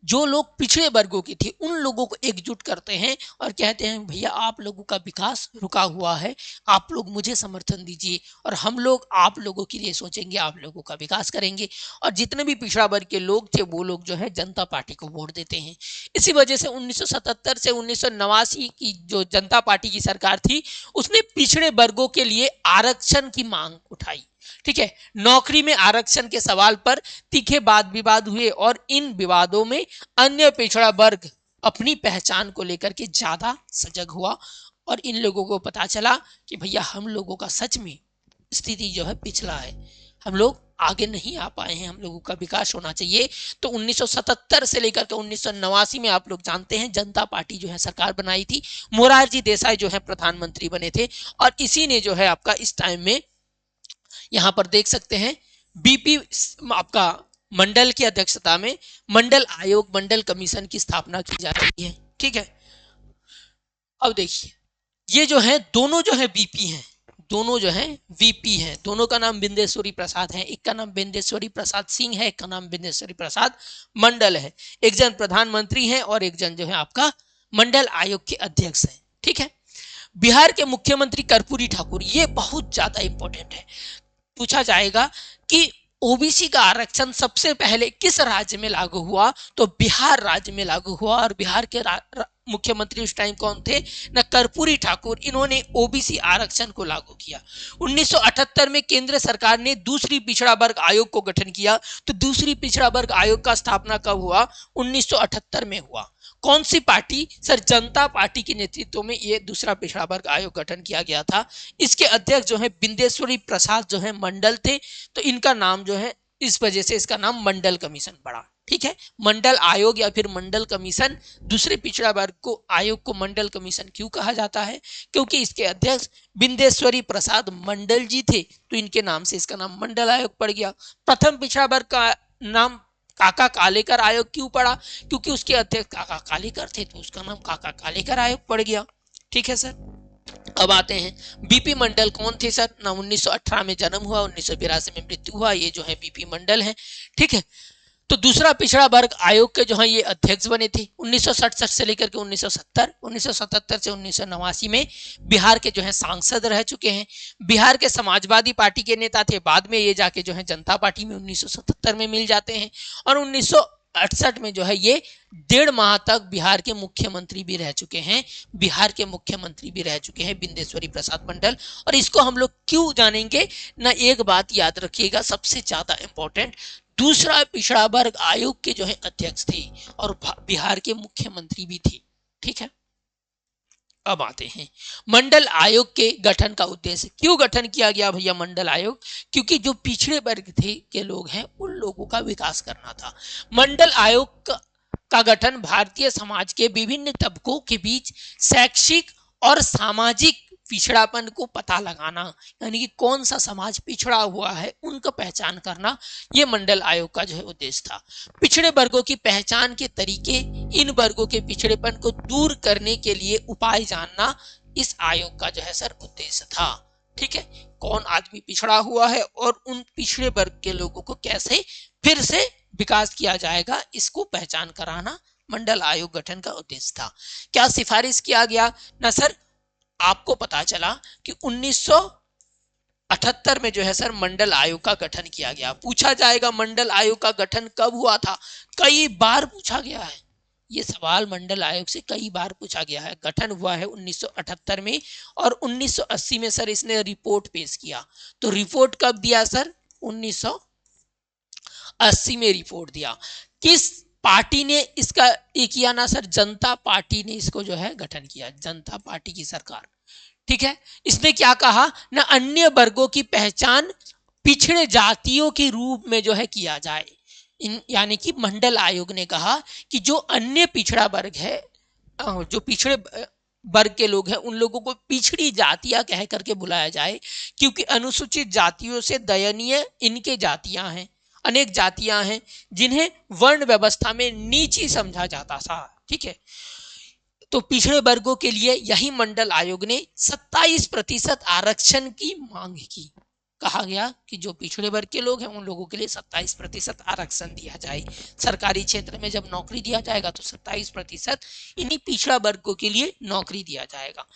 जो लोग पिछड़े वर्गों के थे उन लोगों को एकजुट करते हैं और कहते हैं भैया आप लोगों का विकास रुका हुआ है, आप लोग मुझे समर्थन दीजिए और हम लोग आप लोगों के लिए सोचेंगे, आप लोगों का विकास करेंगे। और जितने भी पिछड़ा वर्ग के लोग थे वो लोग जो है जनता पार्टी को वोट देते हैं। इसी वजह से 1977 से 1989 की जो जनता पार्टी की सरकार थी उसने पिछड़े वर्गों के लिए आरक्षण की मांग उठाई, ठीक है। नौकरी में आरक्षण के सवाल पर तीखे वाद विवाद हुए और इन विवादों में अन्य पिछड़ा वर्ग अपनी पहचान को लेकर के ज्यादा सजग हुआ और इन लोगों को पता चला कि भैया हम लोगों का सच में स्थिति जो है पिछड़ा है, हम लोग आगे नहीं आ पाए हैं, हम लोगों का विकास होना चाहिए। तो 1977 से लेकर के 1989 में आप लोग जानते हैं जनता पार्टी जो है सरकार बनाई थी, मोरारजी देसाई जो है प्रधानमंत्री बने थे और इसी ने जो है आपका इस टाइम में यहां पर देख सकते हैं बीपी आपका मंडल की अध्यक्षता में मंडल आयोग, मंडल कमीशन की स्थापना की जा रही है, ठीक है। अब देखिए ये जो है दोनों जो है बीपी हैं, दोनों जो है वीपी हैं, दोनों का नाम बिंदेश्वरी प्रसाद है। एक का नाम बिंदेश्वरी प्रसाद सिंह है, एक का नाम बिंदेश्वरी प्रसाद मंडल है। एक जन प्रधानमंत्री हैं और एक जन जो है आपका मंडल आयोग के अध्यक्ष है, ठीक है। बिहार के मुख्यमंत्री कर्पूरी ठाकुर, ये बहुत ज्यादा इंपॉर्टेंट है, पूछा जाएगा कि ओबीसी का आरक्षण सबसे पहले किस राज्य में लागू हुआ, तो बिहार राज्य में लागू हुआ। और बिहार के मुख्यमंत्री उस टाइम कौन थे ना, कर्पूरी ठाकुर, इन्होंने ओबीसी आरक्षण को लागू किया। 1978 में केंद्र सरकार ने दूसरी पिछड़ा वर्ग आयोग को गठन किया। तो दूसरी पिछड़ा वर्ग आयोग का स्थापना कब हुआ, 1978 में हुआ। कौन सी पार्टी, सर जनता पार्टी के नेतृत्व में ये दूसरा पिछड़ा वर्ग आयोग गठन किया गया था। इसके अध्यक्ष जो है बिंदेश्वरी प्रसाद जो है मंडल थे, तो इनका नाम जो है इस वजह से इसका नाम मंडल कमीशन पड़ा, ठीक है। मंडल आयोग या फिर मंडल कमीशन, दूसरे पिछड़ा वर्ग को आयोग को मंडल कमीशन क्यों कहा जाता है, क्योंकि इसके अध्यक्ष बिंदेश्वरी प्रसाद मंडल जी थे, तो इनके नाम से इसका नाम मंडल आयोग पड़ गया। प्रथम पिछड़ा वर्ग का नाम काका कालेकर आयोग क्यों पड़ा, क्योंकि उसके अध्यक्ष काका कालेकर थे, तो उसका नाम काका कालेकर आयोग पड़ गया, ठीक है सर। अब आते हैं बीपी मंडल कौन थे सर ना, 1918 में जन्म हुआ, 1982 में मृत्यु हुआ, ये जो है बीपी मंडल है, ठीक है। तो दूसरा पिछड़ा वर्ग आयोग के जो है ये अध्यक्ष बने थे 1967 से लेकर के 1970, 1977 से 1989 में बिहार के जो है सांसद रह चुके हैं। बिहार के समाजवादी पार्टी के नेता थे, बाद में ये जाके जो है जनता पार्टी में 1977 में मिल जाते हैं और 1968 में जो है ये 1.5 माह तक बिहार के मुख्यमंत्री भी रह चुके हैं, बिहार के मुख्यमंत्री भी रह चुके हैं बिंदेश्वरी प्रसाद मंडल। और इसको हम लोग क्यों जानेंगे ना, एक बात याद रखिएगा सबसे ज्यादा इंपॉर्टेंट, दूसरा पिछड़ा वर्ग आयोग के जो है अध्यक्ष थे और बिहार के मुख्यमंत्री भी थे, ठीक है। अब आते हैं मंडल आयोग के गठन का उद्देश्य, क्यों गठन किया गया भैया मंडल आयोग, क्योंकि जो पिछड़े वर्ग थे के लोग हैं उन लोगों का विकास करना था। मंडल आयोग का गठन भारतीय समाज के विभिन्न तबकों के बीच शैक्षिक और सामाजिक पिछड़ापन को पता लगाना, यानी कि कौन सा समाज पिछड़ा हुआ है उनका पहचान करना, ये मंडल आयोग का जो है उद्देश्य था। पिछड़े वर्गों की पहचान के तरीके, इन वर्गों के पिछड़ेपन को दूर करने के लिए उपाय जानना इस आयोग का जो है सर उद्देश्य था। ठीक है, कौन आदमी पिछड़ा हुआ है और उन पिछड़े वर्ग के लोगों को कैसे फिर से विकास किया जाएगा, इसको पहचान कराना मंडल आयोग गठन का उद्देश्य था। क्या सिफारिश किया गया ना सर? आपको पता चला कि 1978 में जो है सर मंडल आयोग का गठन किया गया। पूछा जाएगा मंडल आयोग का गठन कब हुआ था, कई बार पूछा गया है ये सवाल, मंडल आयोग से कई बार पूछा गया है। गठन हुआ है 1978 में और 1980 में सर इसने रिपोर्ट पेश किया। तो रिपोर्ट कब दिया सर? 1980 में रिपोर्ट दिया। किस पार्टी ने इसका ये किया ना सर? जनता पार्टी ने इसको जो है गठन किया, जनता पार्टी की सरकार। ठीक है, इसने क्या कहा ना, अन्य वर्गों की पहचान पिछड़े जातियों के रूप में जो है किया जाए। यानी कि मंडल आयोग ने कहा कि जो अन्य पिछड़ा वर्ग है, जो पिछड़े वर्ग के लोग हैं, उन लोगों को पिछड़ी जातियां कह करके बुलाया जाए, क्योंकि अनुसूचित जातियों से दयनीय इनके जातियां हैं, अनेक जातियां हैं जिन्हें वर्ण व्यवस्था में नीची समझा जाता था। ठीक है, तो पिछड़े वर्गों के लिए यही मंडल आयोग ने 27% आरक्षण की मांग की। कहा गया कि जो पिछड़े वर्ग के लोग हैं उन लोगों के लिए 27% आरक्षण दिया जाए। सरकारी क्षेत्र में जब नौकरी दिया जाएगा तो 27% इन्हीं पिछड़ा वर्गों के लिए नौकरी दिया जाएगा।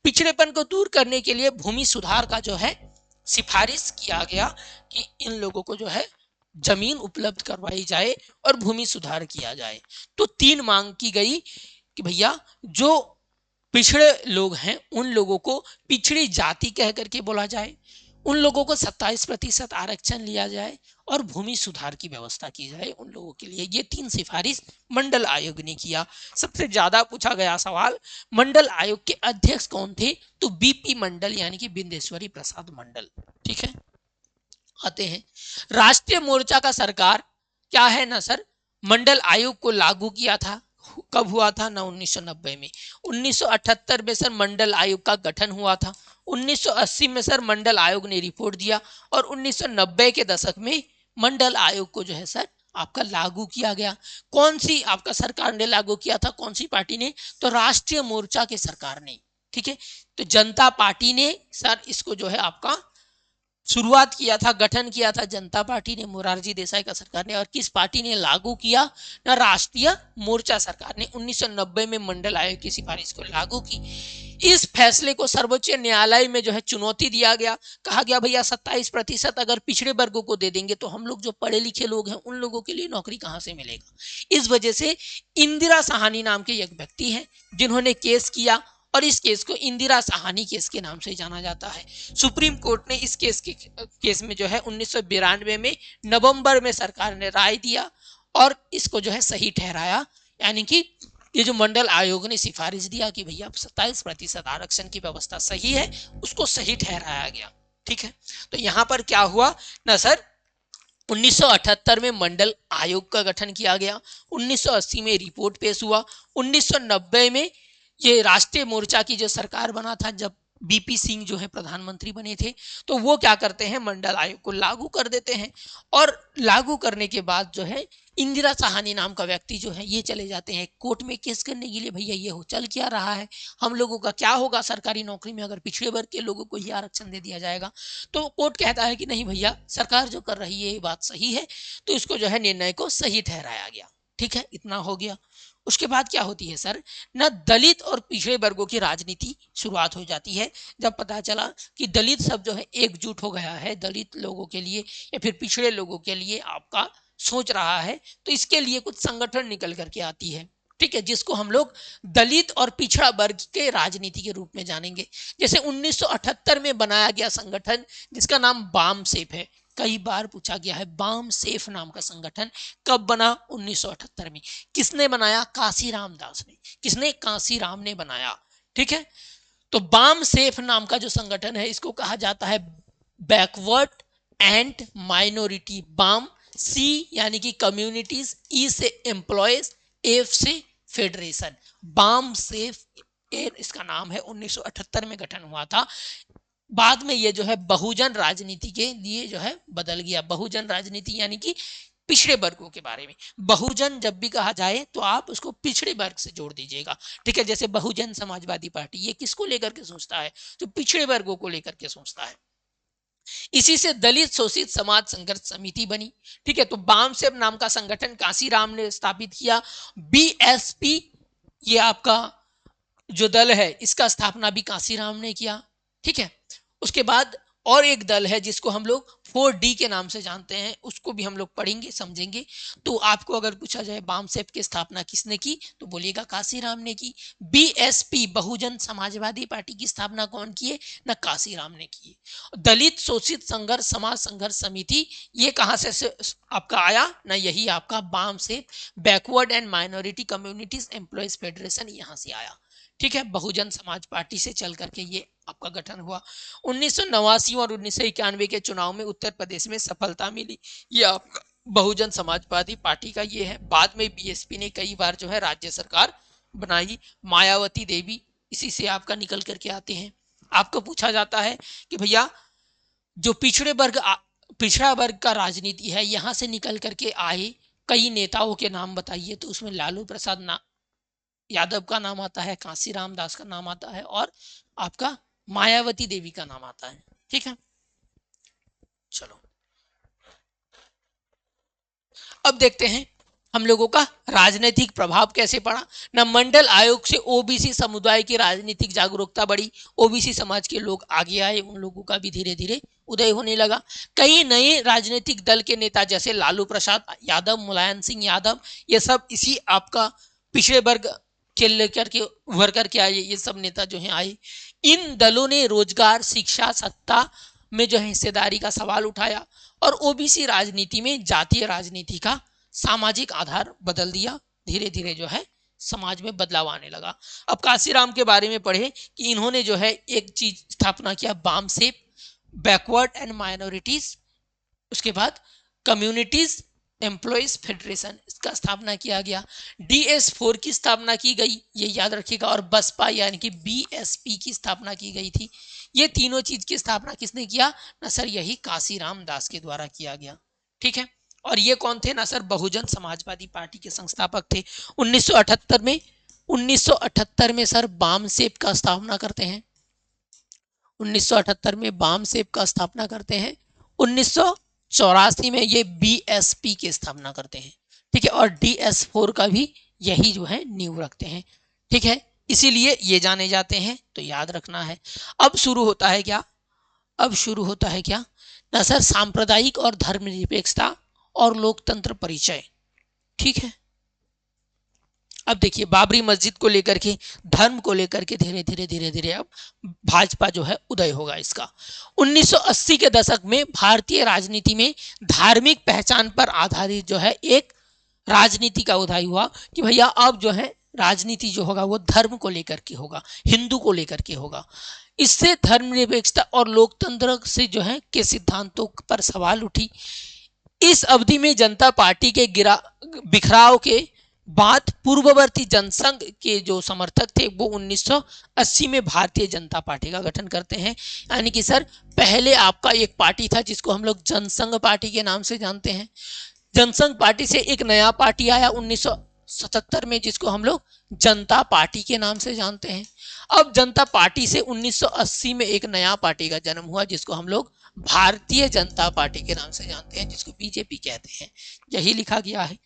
पिछड़ेपन को दूर करने के लिए भूमि सुधार का जो है सिफारिश किया गया कि इन लोगों को जो है जमीन उपलब्ध करवाई जाए और भूमि सुधार किया जाए। तो 3 मांग की गई कि भैया जो पिछड़े लोग हैं उन लोगों को पिछड़ी जाति कह करके बोला जाए, उन लोगों को 27% आरक्षण लिया जाए और भूमि सुधार की व्यवस्था की जाए उन लोगों के लिए। ये 3 सिफारिश मंडल आयोग ने किया। सबसे ज्यादा पूछा गया सवाल, मंडल आयोग के अध्यक्ष कौन थे? तो बीपी मंडल यानी कि बिंदेश्वरी प्रसाद मंडल। ठीक है, आते हैं राष्ट्रीय मोर्चा का सरकार क्या है ना सर, मंडल आयोग को लागू किया था। कब हुआ था ना? 1990 में। 1978 में सर मंडल आयोग का गठन हुआ था। 1980 में सर मंडल आयोग ने रिपोर्ट दिया और 1990 के दशक में मंडल आयोग को जो है सर आपका लागू किया गया। कौन सी आपका सरकार ने लागू किया था, कौन सी पार्टी ने? तो राष्ट्रीय मोर्चा के सरकार ने। ठीक है, तो जनता पार्टी ने सर इसको जो है आपका शुरुआत किया था, गठन किया था जनता पार्टी ने, मोरारजी देसाई का सरकार ने। और किस पार्टी ने लागू किया ना? राष्ट्रीय मोर्चा सरकार ने 1990 में मंडल आयोग की सिफारिश को लागू की। इस फैसले को सर्वोच्च न्यायालय में जो है चुनौती दिया गया। कहा गया भैया 27% अगर पिछड़े वर्गों को दे देंगे तो हम लोग जो पढ़े लिखे लोग हैं उन लोगों के लिए नौकरी कहां से मिलेगा। इस वजह से इंदिरा साहनी नाम के एक व्यक्ति हैं जिन्होंने केस किया और इस केस को इंदिरा साहनी केस के नाम से जाना जाता है। सुप्रीम कोर्ट ने इस केस में जो है 1992 में नवंबर में सरकार ने राय दिया और इसको जो है सही ठहराया। यानी कि ये जो मंडल आयोग ने सिफारिश दिया कि भैया 27% आरक्षण की व्यवस्था सही है, उसको सही ठहराया गया। ठीक है, तो यहां पर क्या हुआ ना सर, 1978 में मंडल आयोग का गठन किया गया, 1980 में रिपोर्ट पेश हुआ, 1990 में ये राष्ट्रीय मोर्चा की जो सरकार बना था, जब बीपी सिंह जो है प्रधानमंत्री बने थे, तो वो क्या करते हैं, मंडल आयोग को लागू कर देते हैं। और लागू करने के बाद जो है इंदिरा साहनी नाम का व्यक्ति जो है ये चले जाते हैं कोर्ट में केस करने के लिए, भैया ये हो चल क्या रहा है, हम लोगों का क्या होगा सरकारी नौकरी में अगर पिछड़े वर्ग के लोगों को ही आरक्षण दे दिया जाएगा। तो कोर्ट कहता है कि नहीं भैया, सरकार जो कर रही है ये बात सही है, तो इसको जो है निर्णय को सही ठहराया गया। ठीक है, इतना हो गया। उसके बाद क्या होती है सर ना, दलित और पिछड़े वर्गों की राजनीति शुरुआत हो जाती है। जब पता चला कि दलित सब जो है एकजुट हो गया है, दलित लोगों के लिए या फिर पिछड़े लोगों के लिए आपका सोच रहा है, तो इसके लिए कुछ संगठन निकल करके आती है। ठीक है, जिसको हम लोग दलित और पिछड़ा वर्ग के राजनीति के रूप में जानेंगे। जैसे 1978 में बनाया गया संगठन जिसका नाम बाम सेफ है, कई बार पूछा गया है, बाम सेफ नाम का संगठन कब बना? 1978 में। किसने बनाया? काशीराम दास ने। किसने? काशीराम ने बनाया। ठीक है, तो बाम सेफ नाम का जो संगठन है इसको कहा जाता है बैकवर्ड एंड माइनॉरिटी। बाम, सी यानी कि कम्युनिटीज, ई से एम्प्लॉयज, एफ से फेडरेशन, बाम सेफ इसका नाम है, 1978 में गठन हुआ था। बाद में ये जो है बहुजन राजनीति के लिए जो है बदल गया। बहुजन राजनीति यानी कि पिछड़े वर्गों के बारे में। बहुजन जब भी कहा जाए तो आप उसको पिछड़े वर्ग से जोड़ दीजिएगा, ठीक है। जैसे बहुजन समाजवादी पार्टी, ये किसको लेकर के सोचता है? तो पिछड़े वर्गों को लेकर के सोचता है। इसी से दलित शोषित समाज संघर्ष समिति बनी, ठीक है। तो बामसेब नाम का संगठन कांसीराम ने स्थापित किया। बीएसपी, ये आपका जो दल है, इसका स्थापना भी कांसीराम ने किया, ठीक है। उसके बाद और एक दल है जिसको हम लोग 4D के नाम से जानते हैं, उसको भी हम लोग पढ़ेंगे, समझेंगे। तो आपको अगर पूछा जाए बामसेब की स्थापना किसने की, तो बोलिएगा कांसीराम ने की। बीएसपी, बहुजन समाजवादी पार्टी की स्थापना कौन की है? ना कांसीराम ने की। दलित शोषित संघर्ष समाज संघर्ष समिति, ये कहां से आपका आया? ना यही आपका BAMCEF, backward and minority communities employees federation, यहां से आया, ठीक है। बहुजन समाज पार्टी से चल करके ये आपका गठन हुआ। 1989 और 1991 के चुनाव में उत्तर प्रदेश में सफलता मिली। ये आपका बहुजन समाजवादी पार्टी का ये है। बाद में बीएसपी ने कई बार जो है राज्य सरकार बनाई। मायावती देवी इसी से आपका निकल करके आते हैं। आपको पूछा जाता है कि भैया जो पिछड़ा वर्ग का राजनीति है, यहां से निकल करके आए कई नेताओं के नाम बताइए। तो उसमें लालू प्रसाद यादव का नाम आता है, कांसीराम दास का नाम आता है, और आपका मायावती देवी का नाम आता है, ठीक है। चलो अब देखते हैं हम लोगों का राजनीतिक प्रभाव कैसे पड़ा। न मंडल आयोग से ओबीसी समुदाय की राजनीतिक जागरूकता बढ़ी। ओबीसी समाज के लोग आगे आए, उन लोगों का भी धीरे धीरे उदय होने लगा। कई नए राजनीतिक दल के नेता जैसे लालू प्रसाद यादव, मुलायम सिंह यादव, ये सब इसी आपका पिछड़े वर्ग के लेकर के उभर करके आए। ये सब नेता जो हैं आए। इन दलों ने रोजगार, शिक्षा, सत्ता में जो है हिस्सेदारी का सवाल उठाया और ओबीसी राजनीति में जातीय राजनीति का सामाजिक आधार बदल दिया। धीरे धीरे जो है समाज में बदलाव आने लगा। अब कांसीराम के बारे में पढ़े कि इन्होंने जो है एक चीज स्थापना किया, बामसेब, बैकवर्ड एंड माइनॉरिटीज, उसके बाद कम्युनिटीज एम्प्लॉयज फेडरेशन, इसका स्थापना किया गया। DS4 की स्थापना की गई, ये याद रखिएगा। और बसपा यानी कि BSP की स्थापना की गई थी। ये तीनों चीज की स्थापना किसने किया? ना सर यही कांसीराम दास के द्वारा किया गया, ठीक है। और ये कौन थे? ना सर बहुजन समाजवादी पार्टी के संस्थापक थे। 1978 में सर बामसेब का स्थापना करते हैं। 1978 में बामसेब का स्थापना करते हैं। 1984 में ये BSP की स्थापना करते हैं, ठीक है। और DS4 का भी यही जो है नींव रखते हैं, ठीक है। इसीलिए ये जाने जाते हैं, तो याद रखना है। अब शुरू होता है क्या? अब शुरू होता है क्या? ना सर सांप्रदायिक और धर्मनिरपेक्षता और लोकतंत्र परिचय, ठीक है। अब देखिए बाबरी मस्जिद को लेकर के, धर्म को लेकर के धीरे धीरे अब भाजपा जो है उदय होगा इसका। 1980 के दशक में भारतीय राजनीति में धार्मिक पहचान पर आधारित जो है एक राजनीति का उदय हुआ कि भैया अब जो है राजनीति जो होगा वो धर्म को लेकर के होगा, हिंदू को लेकर के होगा। इससे धर्मनिरपेक्षता और लोकतंत्र से जो है के सिद्धांतों पर सवाल उठी। इस अवधि में जनता पार्टी के बिखराव के बाद पूर्ववर्ती जनसंघ के जो समर्थक थे वो 1980 में भारतीय जनता पार्टी का गठन करते हैं। यानी कि सर पहले आपका एक पार्टी था जिसको हम लोग जनसंघ पार्टी के नाम से जानते हैं। जनसंघ पार्टी से एक नया पार्टी आया 1977 में जिसको हम लोग जनता पार्टी के नाम से जानते हैं। अब जनता पार्टी से 1980 में एक नया पार्टी का जन्म हुआ जिसको हम लोग भारतीय जनता पार्टी के नाम से जानते हैं, जिसको बीजेपी कहते हैं। यही लिखा गया है।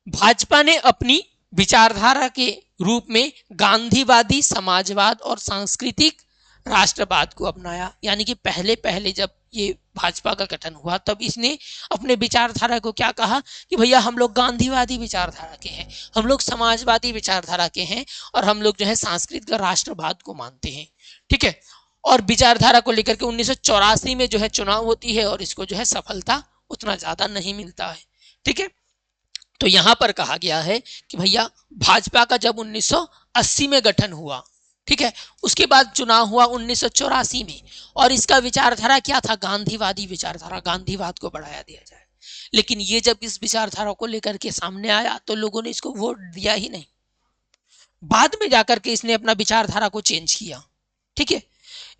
भाजपा ने अपनी विचारधारा के रूप में गांधीवादी समाजवाद और सांस्कृतिक राष्ट्रवाद को अपनाया। यानी कि पहले जब ये भाजपा का गठन हुआ तब इसने अपने विचारधारा को क्या कहा कि भैया हम लोग गांधीवादी विचारधारा के हैं, हम लोग समाजवादी विचारधारा के हैं, और हम लोग जो है सांस्कृतिक राष्ट्रवाद को मानते हैं, ठीक है। और विचारधारा को लेकर के 1984 में जो है चुनाव होती है और इसको जो है सफलता उतना ज्यादा नहीं मिलता है, ठीक है। तो यहां पर कहा गया है कि भैया भाजपा का जब 1980 में गठन हुआ, ठीक है, उसके बाद चुनाव हुआ 1984 में, और इसका विचारधारा क्या था? गांधीवादी विचारधारा, गांधीवाद को बढ़ाया दिया जाए। लेकिन ये जब इस विचारधारा को लेकर के सामने आया तो लोगों ने इसको वोट दिया ही नहीं। बाद में जाकर के इसने अपना विचारधारा को चेंज किया। ठीक है,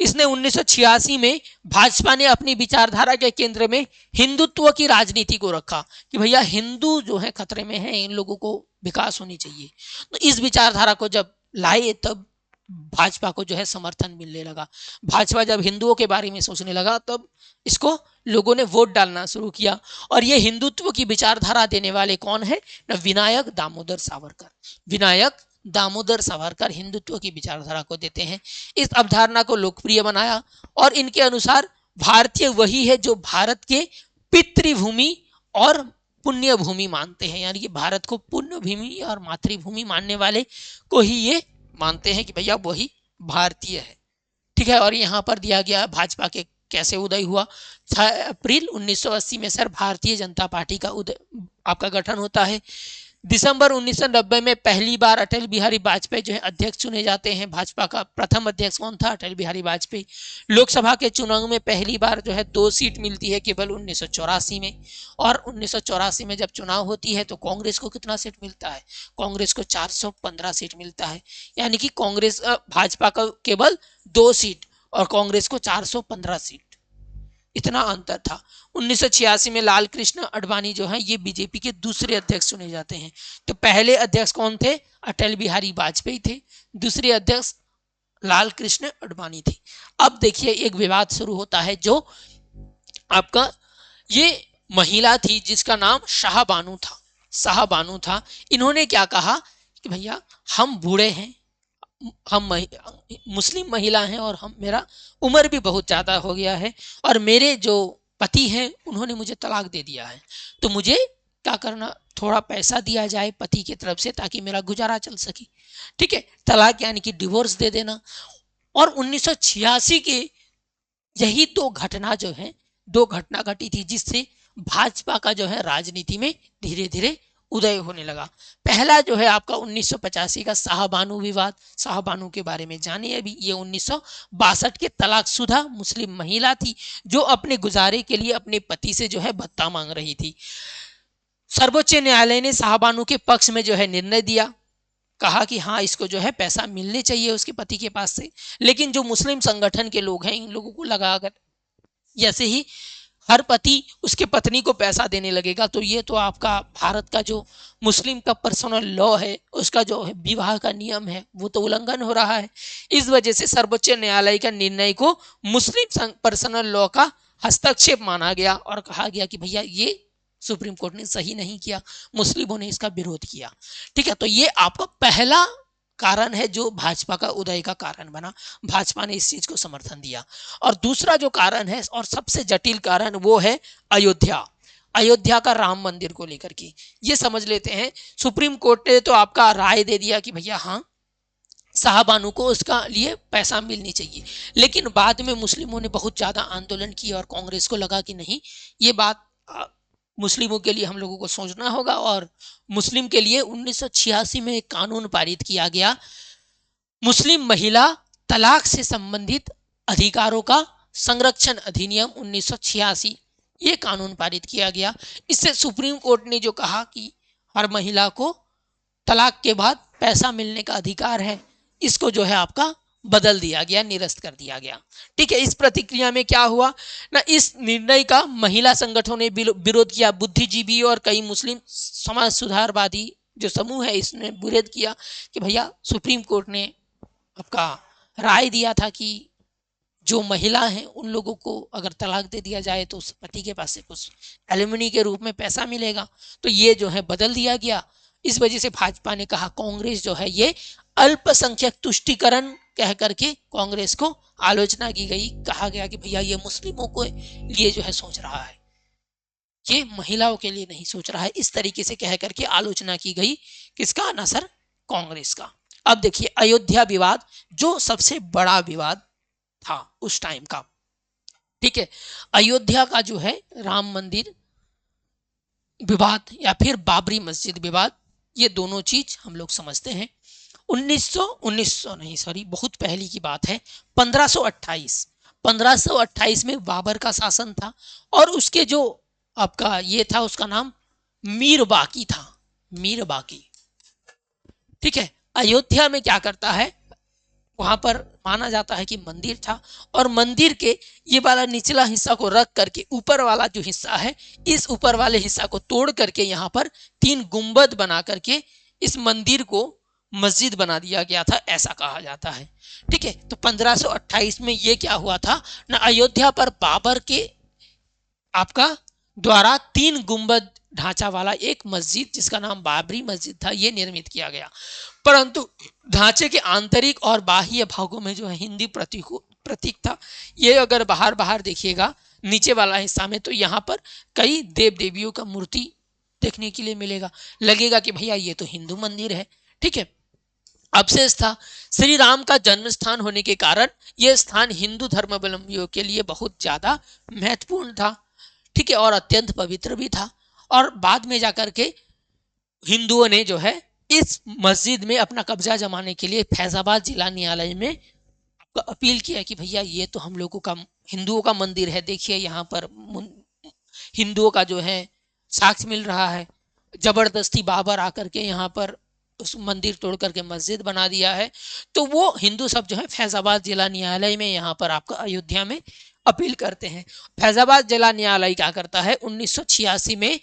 इसने 1986 में भाजपा ने अपनी विचारधारा के केंद्र में हिंदुत्व की राजनीति को रखा कि भैया हिंदू जो है खतरे में है, इन लोगों को विकास होनी चाहिए। तो इस विचारधारा को जब लाए तब भाजपा को जो है समर्थन मिलने लगा। भाजपा जब हिंदुओं के बारे में सोचने लगा तब इसको लोगों ने वोट डालना शुरू किया। और ये हिंदुत्व की विचारधारा देने वाले कौन है न, विनायक दामोदर सावरकर। विनायक दामोदर सावरकर हिंदुत्व की विचारधारा को देते हैं। इस अवधारणा को लोकप्रिय बनाया और इनके अनुसार भारतीय वही है जो भारत के पितृभूमि और पुण्य भूमि मानते हैं, यानी कि भारत को पुण्य भूमि और मातृभूमि मानने वाले को ही ये मानते हैं कि भैया वही भारतीय है। ठीक है, और यहाँ पर दिया गया भाजपा के कैसे उदय हुआ। 6 अप्रैल 1980 में सर भारतीय जनता पार्टी का उदय आपका गठन होता है। दिसंबर 1990 में पहली बार अटल बिहारी वाजपेयी जो है अध्यक्ष चुने जाते हैं। भाजपा का प्रथम अध्यक्ष कौन था? अटल बिहारी वाजपेयी। लोकसभा के चुनाव में पहली बार जो है 2 सीट मिलती है केवल 1984 में। और 1984 में जब चुनाव होती है तो कांग्रेस को कितना सीट मिलता है? कांग्रेस को 415 सीट मिलता है, यानी कि कांग्रेस भाजपा का केवल 2 सीट और कांग्रेस को 415 सीट, इतना अंतर था। 1986 में लाल कृष्ण आडवाणी जो है ये बीजेपी के दूसरे अध्यक्ष चुने जाते हैं। तो पहले अध्यक्ष कौन थे? अटल बिहारी वाजपेयी थे। दूसरे अध्यक्ष लाल कृष्ण आडवाणी थे। अब देखिए एक विवाद शुरू होता है जो आपका ये महिला थी जिसका नाम शाहबानू था। शाहबानू था, इन्होंने क्या कहा कि भैया हम बूढ़े हैं, हम मुस्लिम महिला हैं और हम मेरा उम्र भी बहुत ज़्यादा हो गया है और मेरे जो पति हैं उन्होंने मुझे तलाक दे दिया है, तो मुझे क्या करना, थोड़ा पैसा दिया जाए पति की तरफ से ताकि मेरा गुजारा चल सके। ठीक है, तलाक यानी कि डिवोर्स दे देना। और 1986 के यही 2 घटना जो है 2 घटना घटी थी जिससे भाजपा का जो है राजनीति में धीरे धीरे उदय होने लगा। पहला जो है आपका 1985 का शाहबानू विवाद। शाहबानू के बारे में जानिए अभी। ये 1962 के तलाकशुदा मुस्लिम महिला थी जो अपने गुजारे के लिए अपने पति से जो है भत्ता मांग रही थी। सर्वोच्च न्यायालय ने शाहबानू के पक्ष में जो है निर्णय दिया, कहा कि हाँ इसको जो है पैसा मिलने चाहिए उसके पति के पास से। लेकिन जो मुस्लिम संगठन के लोग हैं इन लोगों को लगा अगर जैसे ही हर पति उसके पत्नी को पैसा देने लगेगा तो ये तो आपका भारत का जो मुस्लिम का पर्सनल लॉ है उसका जो है विवाह का नियम है वो तो उल्लंघन हो रहा है। इस वजह से सर्वोच्च न्यायालय का निर्णय को मुस्लिम पर्सनल लॉ का हस्तक्षेप माना गया और कहा गया कि भैया ये सुप्रीम कोर्ट ने सही नहीं किया, मुस्लिमों ने इसका विरोध किया। ठीक है, तो ये आपका पहला कारण है जो भाजपा का उदय का कारण बना। भाजपा ने इस चीज को समर्थन दिया। और दूसरा जो कारण है और सबसे जटिल कारण वो है अयोध्या। अयोध्या का राम मंदिर को लेकर के ये समझ लेते हैं। सुप्रीम कोर्ट ने तो आपका राय दे दिया कि भैया हाँ शाहबानू को उसका लिए पैसा मिलनी चाहिए, लेकिन बाद में मुस्लिमों ने बहुत ज्यादा आंदोलन किया और कांग्रेस को लगा कि नहीं ये बात मुस्लिमों के लिए हम लोगों को सोचना होगा। और मुस्लिम के लिए 1986 में एक कानून पारित किया गया, मुस्लिम महिला तलाक से संबंधित अधिकारों का संरक्षण अधिनियम 1986, ये कानून पारित किया गया। इससे सुप्रीम कोर्ट ने जो कहा कि हर महिला को तलाक के बाद पैसा मिलने का अधिकार है, इसको जो है आपका बदल दिया गया, निरस्त कर दिया गया। ठीक है, इस प्रतिक्रिया में क्या हुआ ना, इस निर्णय का महिला संगठनों ने विरोध किया। बुद्धिजीवी और कई मुस्लिम समाज सुधारवादी जो समूह है इसने विरोध किया कि भैया सुप्रीम कोर्ट ने आपका राय दिया था कि जो महिला हैं उन लोगों को अगर तलाक दे दिया जाए तो उस पति के पास से कुछ एलिमनी के रूप में पैसा मिलेगा, तो ये जो है बदल दिया गया। इस वजह से भाजपा ने कहा, कांग्रेस जो है ये अल्पसंख्यक तुष्टिकरण कह करके कांग्रेस को आलोचना की गई। कहा गया कि भैया ये मुस्लिमों को लिए जो है सोच रहा है, ये महिलाओं के लिए नहीं सोच रहा है, इस तरीके से कह करके आलोचना की गई। किसका? ना सर, कांग्रेस का। अब देखिए अयोध्या विवाद जो सबसे बड़ा विवाद था उस टाइम का। ठीक है, अयोध्या का जो है राम मंदिर विवाद या फिर बाबरी मस्जिद विवाद, ये दोनों चीज हम लोग समझते हैं। 1900 नहीं सॉरी बहुत पहले की बात है, 1528 में बाबर का शासन था और उसके जो आपका ये था उसका नाम मीर बाकी था, मीर बाकी। ठीक है, अयोध्या में क्या करता है, वहां पर माना जाता है कि मंदिर था, और मंदिर के ये वाला निचला हिस्सा को रख करके ऊपर वाला जो हिस्सा है, इस ऊपर वाले हिस्सा को तोड़ करके यहाँ पर 3 गुंबद बना करके इस मंदिर को मस्जिद बना दिया गया था, ऐसा कहा जाता है। ठीक है, तो 1528 में ये क्या हुआ था ना, अयोध्या पर बाबर के आपका द्वारा 3 गुंबद ढांचा वाला एक मस्जिद, जिसका नाम बाबरी मस्जिद था, ये निर्मित किया गया। परंतु ढांचे के आंतरिक और बाह्य भागों में जो है हिंदी प्रतीक था। ये अगर बाहर बाहर देखिएगा नीचे वाला हिस्सा में, तो यहाँ पर कई देव देवियों का मूर्ति देखने के लिए मिलेगा, लगेगा कि भैया ये तो हिंदू मंदिर है। ठीक है, अवशेष था, श्री राम का जन्म स्थान होने के कारण यह स्थान हिंदू धर्मावलंबियों के लिए बहुत ज्यादा महत्वपूर्ण था। ठीक है, और अत्यंत पवित्र भी था। और बाद में जाकर के हिंदुओं ने जो है इस मस्जिद में अपना कब्जा जमाने के लिए फैजाबाद जिला न्यायालय में अपील किया कि भैया ये तो हम लोगों का हिंदुओं का मंदिर है, देखिए यहाँ पर हिंदुओं का जो है साक्ष्य मिल रहा है, जबरदस्ती बाबर आकर के यहाँ पर उस मंदिर तोड़ करके मस्जिद बना दिया है। तो वो हिंदू सब जो है फैजाबाद जिला न्यायालय में यहाँ पर आपका अयोध्या में अपील करते हैं। फैजाबाद जिला न्यायालय क्या करता है, 1986 में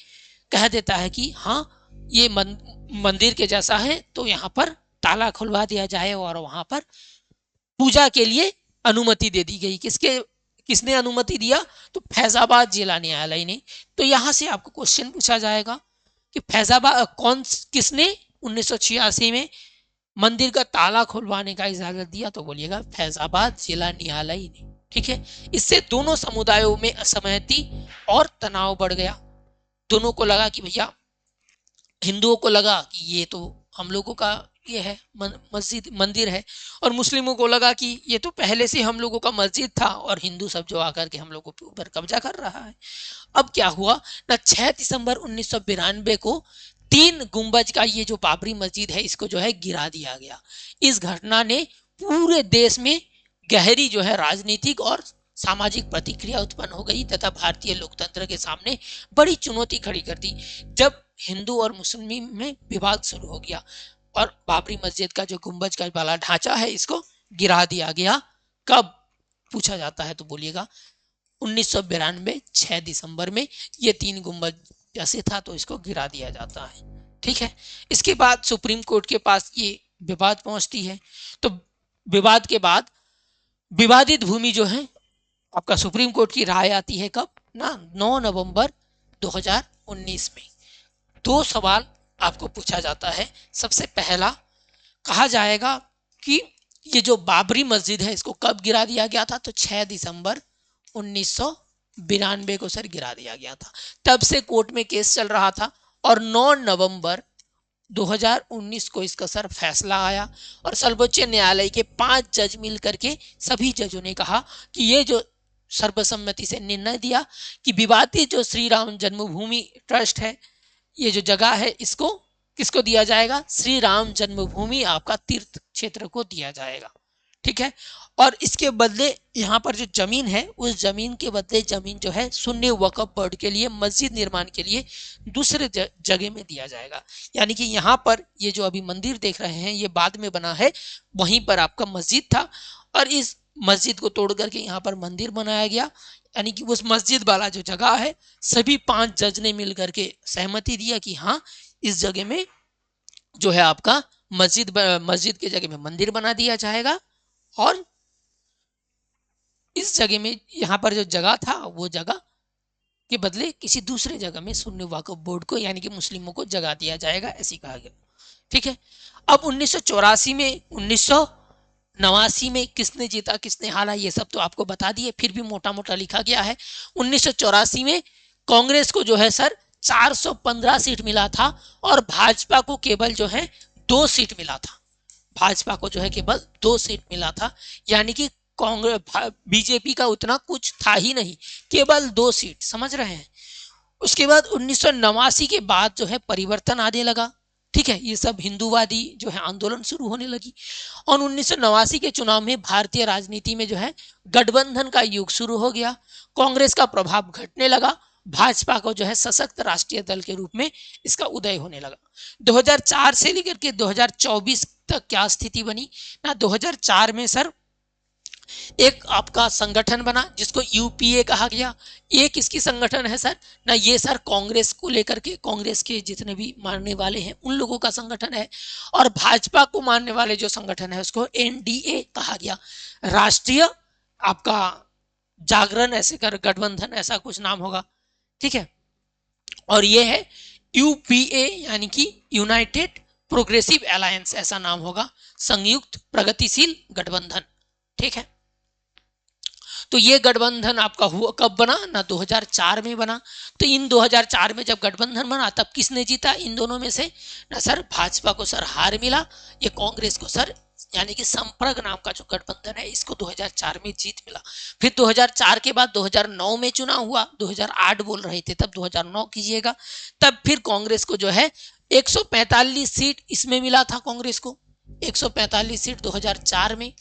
कह देता है कि हाँ ये मंदिर के जैसा है, तो यहाँ पर ताला खुलवा दिया जाए और वहां पर पूजा के लिए अनुमति दे दी गई। किसने अनुमति दिया, तो फैजाबाद जिला न्यायालय ने। तो यहां से आपको क्वेश्चन पूछा जाएगा कि फैजाबाद किसने 1986 में मंदिर का ताला खुलवाने का इजाजत दिया, तो बोलिएगा फैजाबाद जिला न्यायालय ने। ठीक है, इससे दोनों समुदायों में असहमति और तनाव बढ़ गया। दोनों को लगा कि भैया, हिंदुओं को लगा कि ये तो हम लोगों का ये है मस्जिद मंदिर है, और मुस्लिमों को लगा कि ये तो पहले से हम लोगों का मस्जिद था और हिंदू सब जो आकर के हम लोगों के ऊपर कब्जा कर रहा है। अब क्या हुआ ना, 6 दिसंबर 1992 को 3 गुंबज का ये जो बाबरी मस्जिद है, इसको जो है गिरा दिया गया। इस घटना ने पूरे देश में गहरी जो है राजनीतिक और सामाजिक प्रतिक्रिया उत्पन्न हो गई तथा भारतीय लोकतंत्र के सामने बड़ी चुनौती खड़ी कर दी, जब हिंदू और मुस्लिम में विवाद शुरू हो गया और बाबरी मस्जिद का जो गुंबज का वाला ढांचा है, इसको गिरा दिया गया। कब पूछा जाता है, तो बोलिएगा 1992 6 दिसंबर में ये 3 गुंबज जैसे था, तो इसको गिरा दिया जाता है। ठीक है, इसके बाद सुप्रीम कोर्ट के पास ये विवाद पहुंचती है। तो विवाद के बाद विवादित भूमि जो है आपका सुप्रीम कोर्ट की राय आती है कब ना, 9 नवंबर 2019 में। 2 सवाल आपको पूछा जाता है। सबसे पहला कहा जाएगा कि ये जो बाबरी मस्जिद है, इसको कब गिरा दिया गया था, तो 6 दिसंबर 1992 को सर गिरा दिया गया था। तब से कोर्ट में केस चल रहा था और 9 नवंबर 2019 को इसका सर फैसला आया, और सर्वोच्च न्यायालय के 5 जज मिल करके सभी जजों ने कहा कि ये जो सर्वसम्मति से निर्णय दिया कि विवादित जो श्री राम जन्मभूमि ट्रस्ट है, ये जो जगह है, इसको किसको दिया जाएगा, श्री राम जन्मभूमि आपका तीर्थ क्षेत्र को दिया जाएगा। ठीक है, और इसके बदले यहाँ पर जो जमीन है, उस जमीन के बदले जमीन जो है सुन्नी वक्फ बोर्ड के लिए मस्जिद निर्माण के लिए दूसरे जगह में दिया जाएगा। यानी कि यहाँ पर ये जो अभी मंदिर देख रहे हैं, ये बाद में बना है, वहीं पर आपका मस्जिद था और इस मस्जिद को तोड़ करके यहाँ पर मंदिर बनाया गया। यानी कि उस मस्जिद वाला जो जगह है, सभी 5 जज ने मिल करके सहमति दिया कि हाँ इस जगह में जो है आपका मस्जिद के जगह में मंदिर बना दिया जाएगा, और इस जगह में यहाँ पर जो जगह था, वो जगह के बदले किसी दूसरे जगह में सुन्नी वक्फ बोर्ड को यानी कि मुस्लिमों को जगह दिया जाएगा, ऐसी कहा गया। ठीक है, अब 1984 में 1989 में किसने जीता किसने हारा, ये सब तो आपको बता दिए, फिर भी मोटा मोटा लिखा गया है। 1984 में कांग्रेस को जो है सर 415 सीट मिला था और भाजपा को केवल जो है 2 सीट मिला था। भाजपा को जो है केवल 2 सीट मिला था, यानी कि कांग्रेस बीजेपी का उतना कुछ था ही नहीं, केवल 2 सीट, समझ रहे हैं। उसके बाद 1989 के बाद जो है परिवर्तन आने लगा। ठीक है, ये सब हिंदूवादी जो है आंदोलन शुरू होने लगी, और 1989 के चुनाव में भारतीय राजनीति में जो है गठबंधन का युग शुरू हो गया। कांग्रेस का प्रभाव घटने लगा भाजपा को जो है सशक्त राष्ट्रीय दल के रूप में इसका उदय होने लगा। 2004 से लेकर के 2024 तक क्या स्थिति बनी ना, 2004 में सर एक आपका संगठन बना जिसको यूपीए कहा गया। ये किसकी संगठन है सर ना, ये सर कांग्रेस को लेकर के, कांग्रेस के जितने भी मानने वाले हैं उन लोगों का संगठन है। और भाजपा को मानने वाले जो संगठन है उसको एनडीए कहा गया, राष्ट्रीय आपका जागरण ऐसे कर गठबंधन ऐसा कुछ नाम होगा, ठीक है। और ये है यूपीए यानी कि यूनाइटेड प्रोग्रेसिव अलायंस ऐसा नाम होगा, संयुक्त प्रगतिशील गठबंधन, ठीक है। तो ये गठबंधन आपका हुआ कब बना ना, 2004 में बना। तो इन 2004 में जब गठबंधन बना तब किसने जीता इन दोनों में से ना सर, भाजपा को सर हार मिला, ये कांग्रेस को सर यानी कि संपर्क नाम का जो गठबंधन है इसको 2004 में जीत मिला। फिर 2004 के बाद 2009 में चुनाव हुआ, 2008 बोल रहे थे तब 2009 कीजिएगा, तब फिर कांग्रेस को जो है 145 सीट इसमें मिला था कांग्रेस को, 145 सीट 2004 में,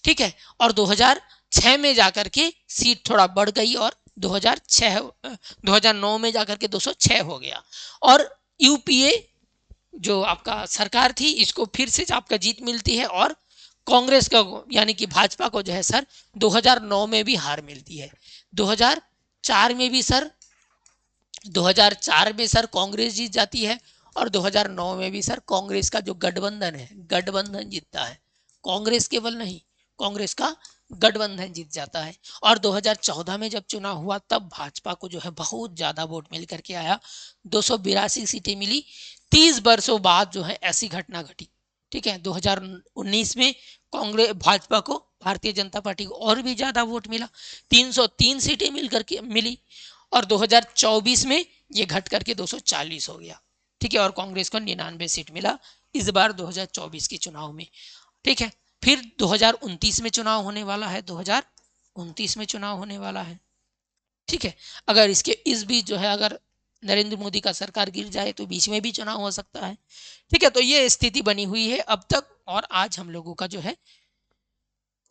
ठीक है। और 2006 में जाकर के सीट थोड़ा बढ़ गई और 2009 में जाकर के 206 हो गया। और यूपीए जो आपका सरकार थी इसको फिर से आपका जीत मिलती है, और कांग्रेस का यानी कि भाजपा को जो है सर 2009 में भी हार मिलती है। 2004 में भी सर 2004 में सर कांग्रेस जीत जाती है, और 2009 में भी सर कांग्रेस का जो गठबंधन है गठबंधन जीतता है, कांग्रेस केवल नहीं, कांग्रेस का गठबंधन जीत जाता है। और 2014 में जब चुनाव हुआ तब भाजपा को जो है बहुत ज्यादा वोट मिल करके आया, 282 सीटें मिली। 30 वर्षों बाद जो है ऐसी घटना घटी, ठीक है। 2019 में कांग्रेस भाजपा को, भारतीय जनता पार्टी को और भी ज्यादा वोट मिला, 303 सीटें मिल करके मिली। और 2024 में ये घट करके 240 हो गया, ठीक है। और कांग्रेस को 99 सीट मिला इस बार 2024 के चुनाव में, ठीक है। फिर 2029 में चुनाव होने वाला है, 2029 में चुनाव होने वाला है, ठीक है। अगर इसके इस बीच जो है अगर नरेंद्र मोदी का सरकार गिर जाए तो बीच में भी चुनाव हो सकता है, ठीक है। तो ये स्थिति बनी हुई है अब तक। और आज हम लोगों का जो है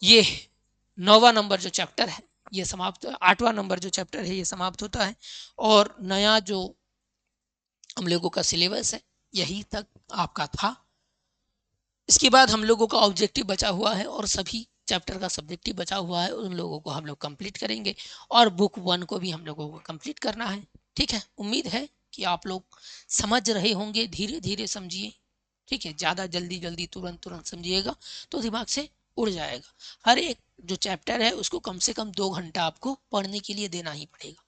ये 9वां नंबर जो चैप्टर है ये समाप्त, 8वां नंबर जो चैप्टर है ये समाप्त होता है, और नया जो हम लोगों का सिलेबस है यही तक आपका था। इसके बाद हम लोगों का ऑब्जेक्टिव बचा हुआ है और सभी चैप्टर का सब्जेक्टिव बचा हुआ है, उन लोगों को हम लोग कंप्लीट करेंगे, और बुक 1 को भी हम लोगों को कंप्लीट करना है, ठीक है। उम्मीद है कि आप लोग समझ रहे होंगे, धीरे धीरे समझिए, ठीक है। ज़्यादा जल्दी जल्दी तुरंत तुरंत समझिएगा तो दिमाग से उड़ जाएगा। हर एक जो चैप्टर है उसको कम से कम 2 घंटा आपको पढ़ने के लिए देना ही पड़ेगा।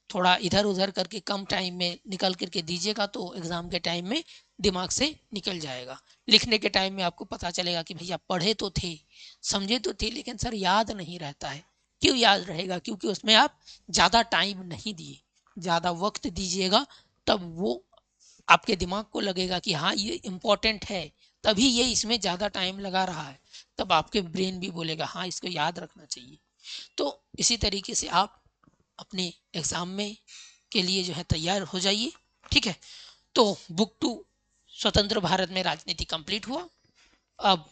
थोड़ा इधर उधर करके कम टाइम में निकल करके दीजिएगा तो एग्ज़ाम के टाइम में दिमाग से निकल जाएगा। लिखने के टाइम में आपको पता चलेगा कि भैया पढ़े तो थे, समझे तो थे, लेकिन सर याद नहीं रहता है। क्यों याद रहेगा? क्योंकि उसमें आप ज़्यादा टाइम नहीं दिए, ज़्यादा वक्त दीजिएगा तब वो आपके दिमाग को लगेगा कि हाँ ये इम्पोर्टेंट है, तभी ये इसमें ज़्यादा टाइम लगा रहा है, तब आपके ब्रेन भी बोलेगा हाँ इसको याद रखना चाहिए। तो इसी तरीके से आप अपने एग्ज़ाम में के लिए जो है तैयार हो जाइए, ठीक है। तो बुक 2 स्वतंत्र भारत में राजनीति कंप्लीट हुआ। अब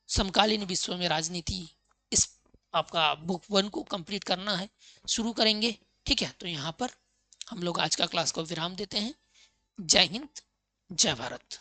समकालीन विश्व में राजनीति, इस आपका बुक 1 को कंप्लीट करना है, शुरू करेंगे, ठीक है। तो यहाँ पर हम लोग आज का क्लास को विराम देते हैं। जय हिंद, जय भारत।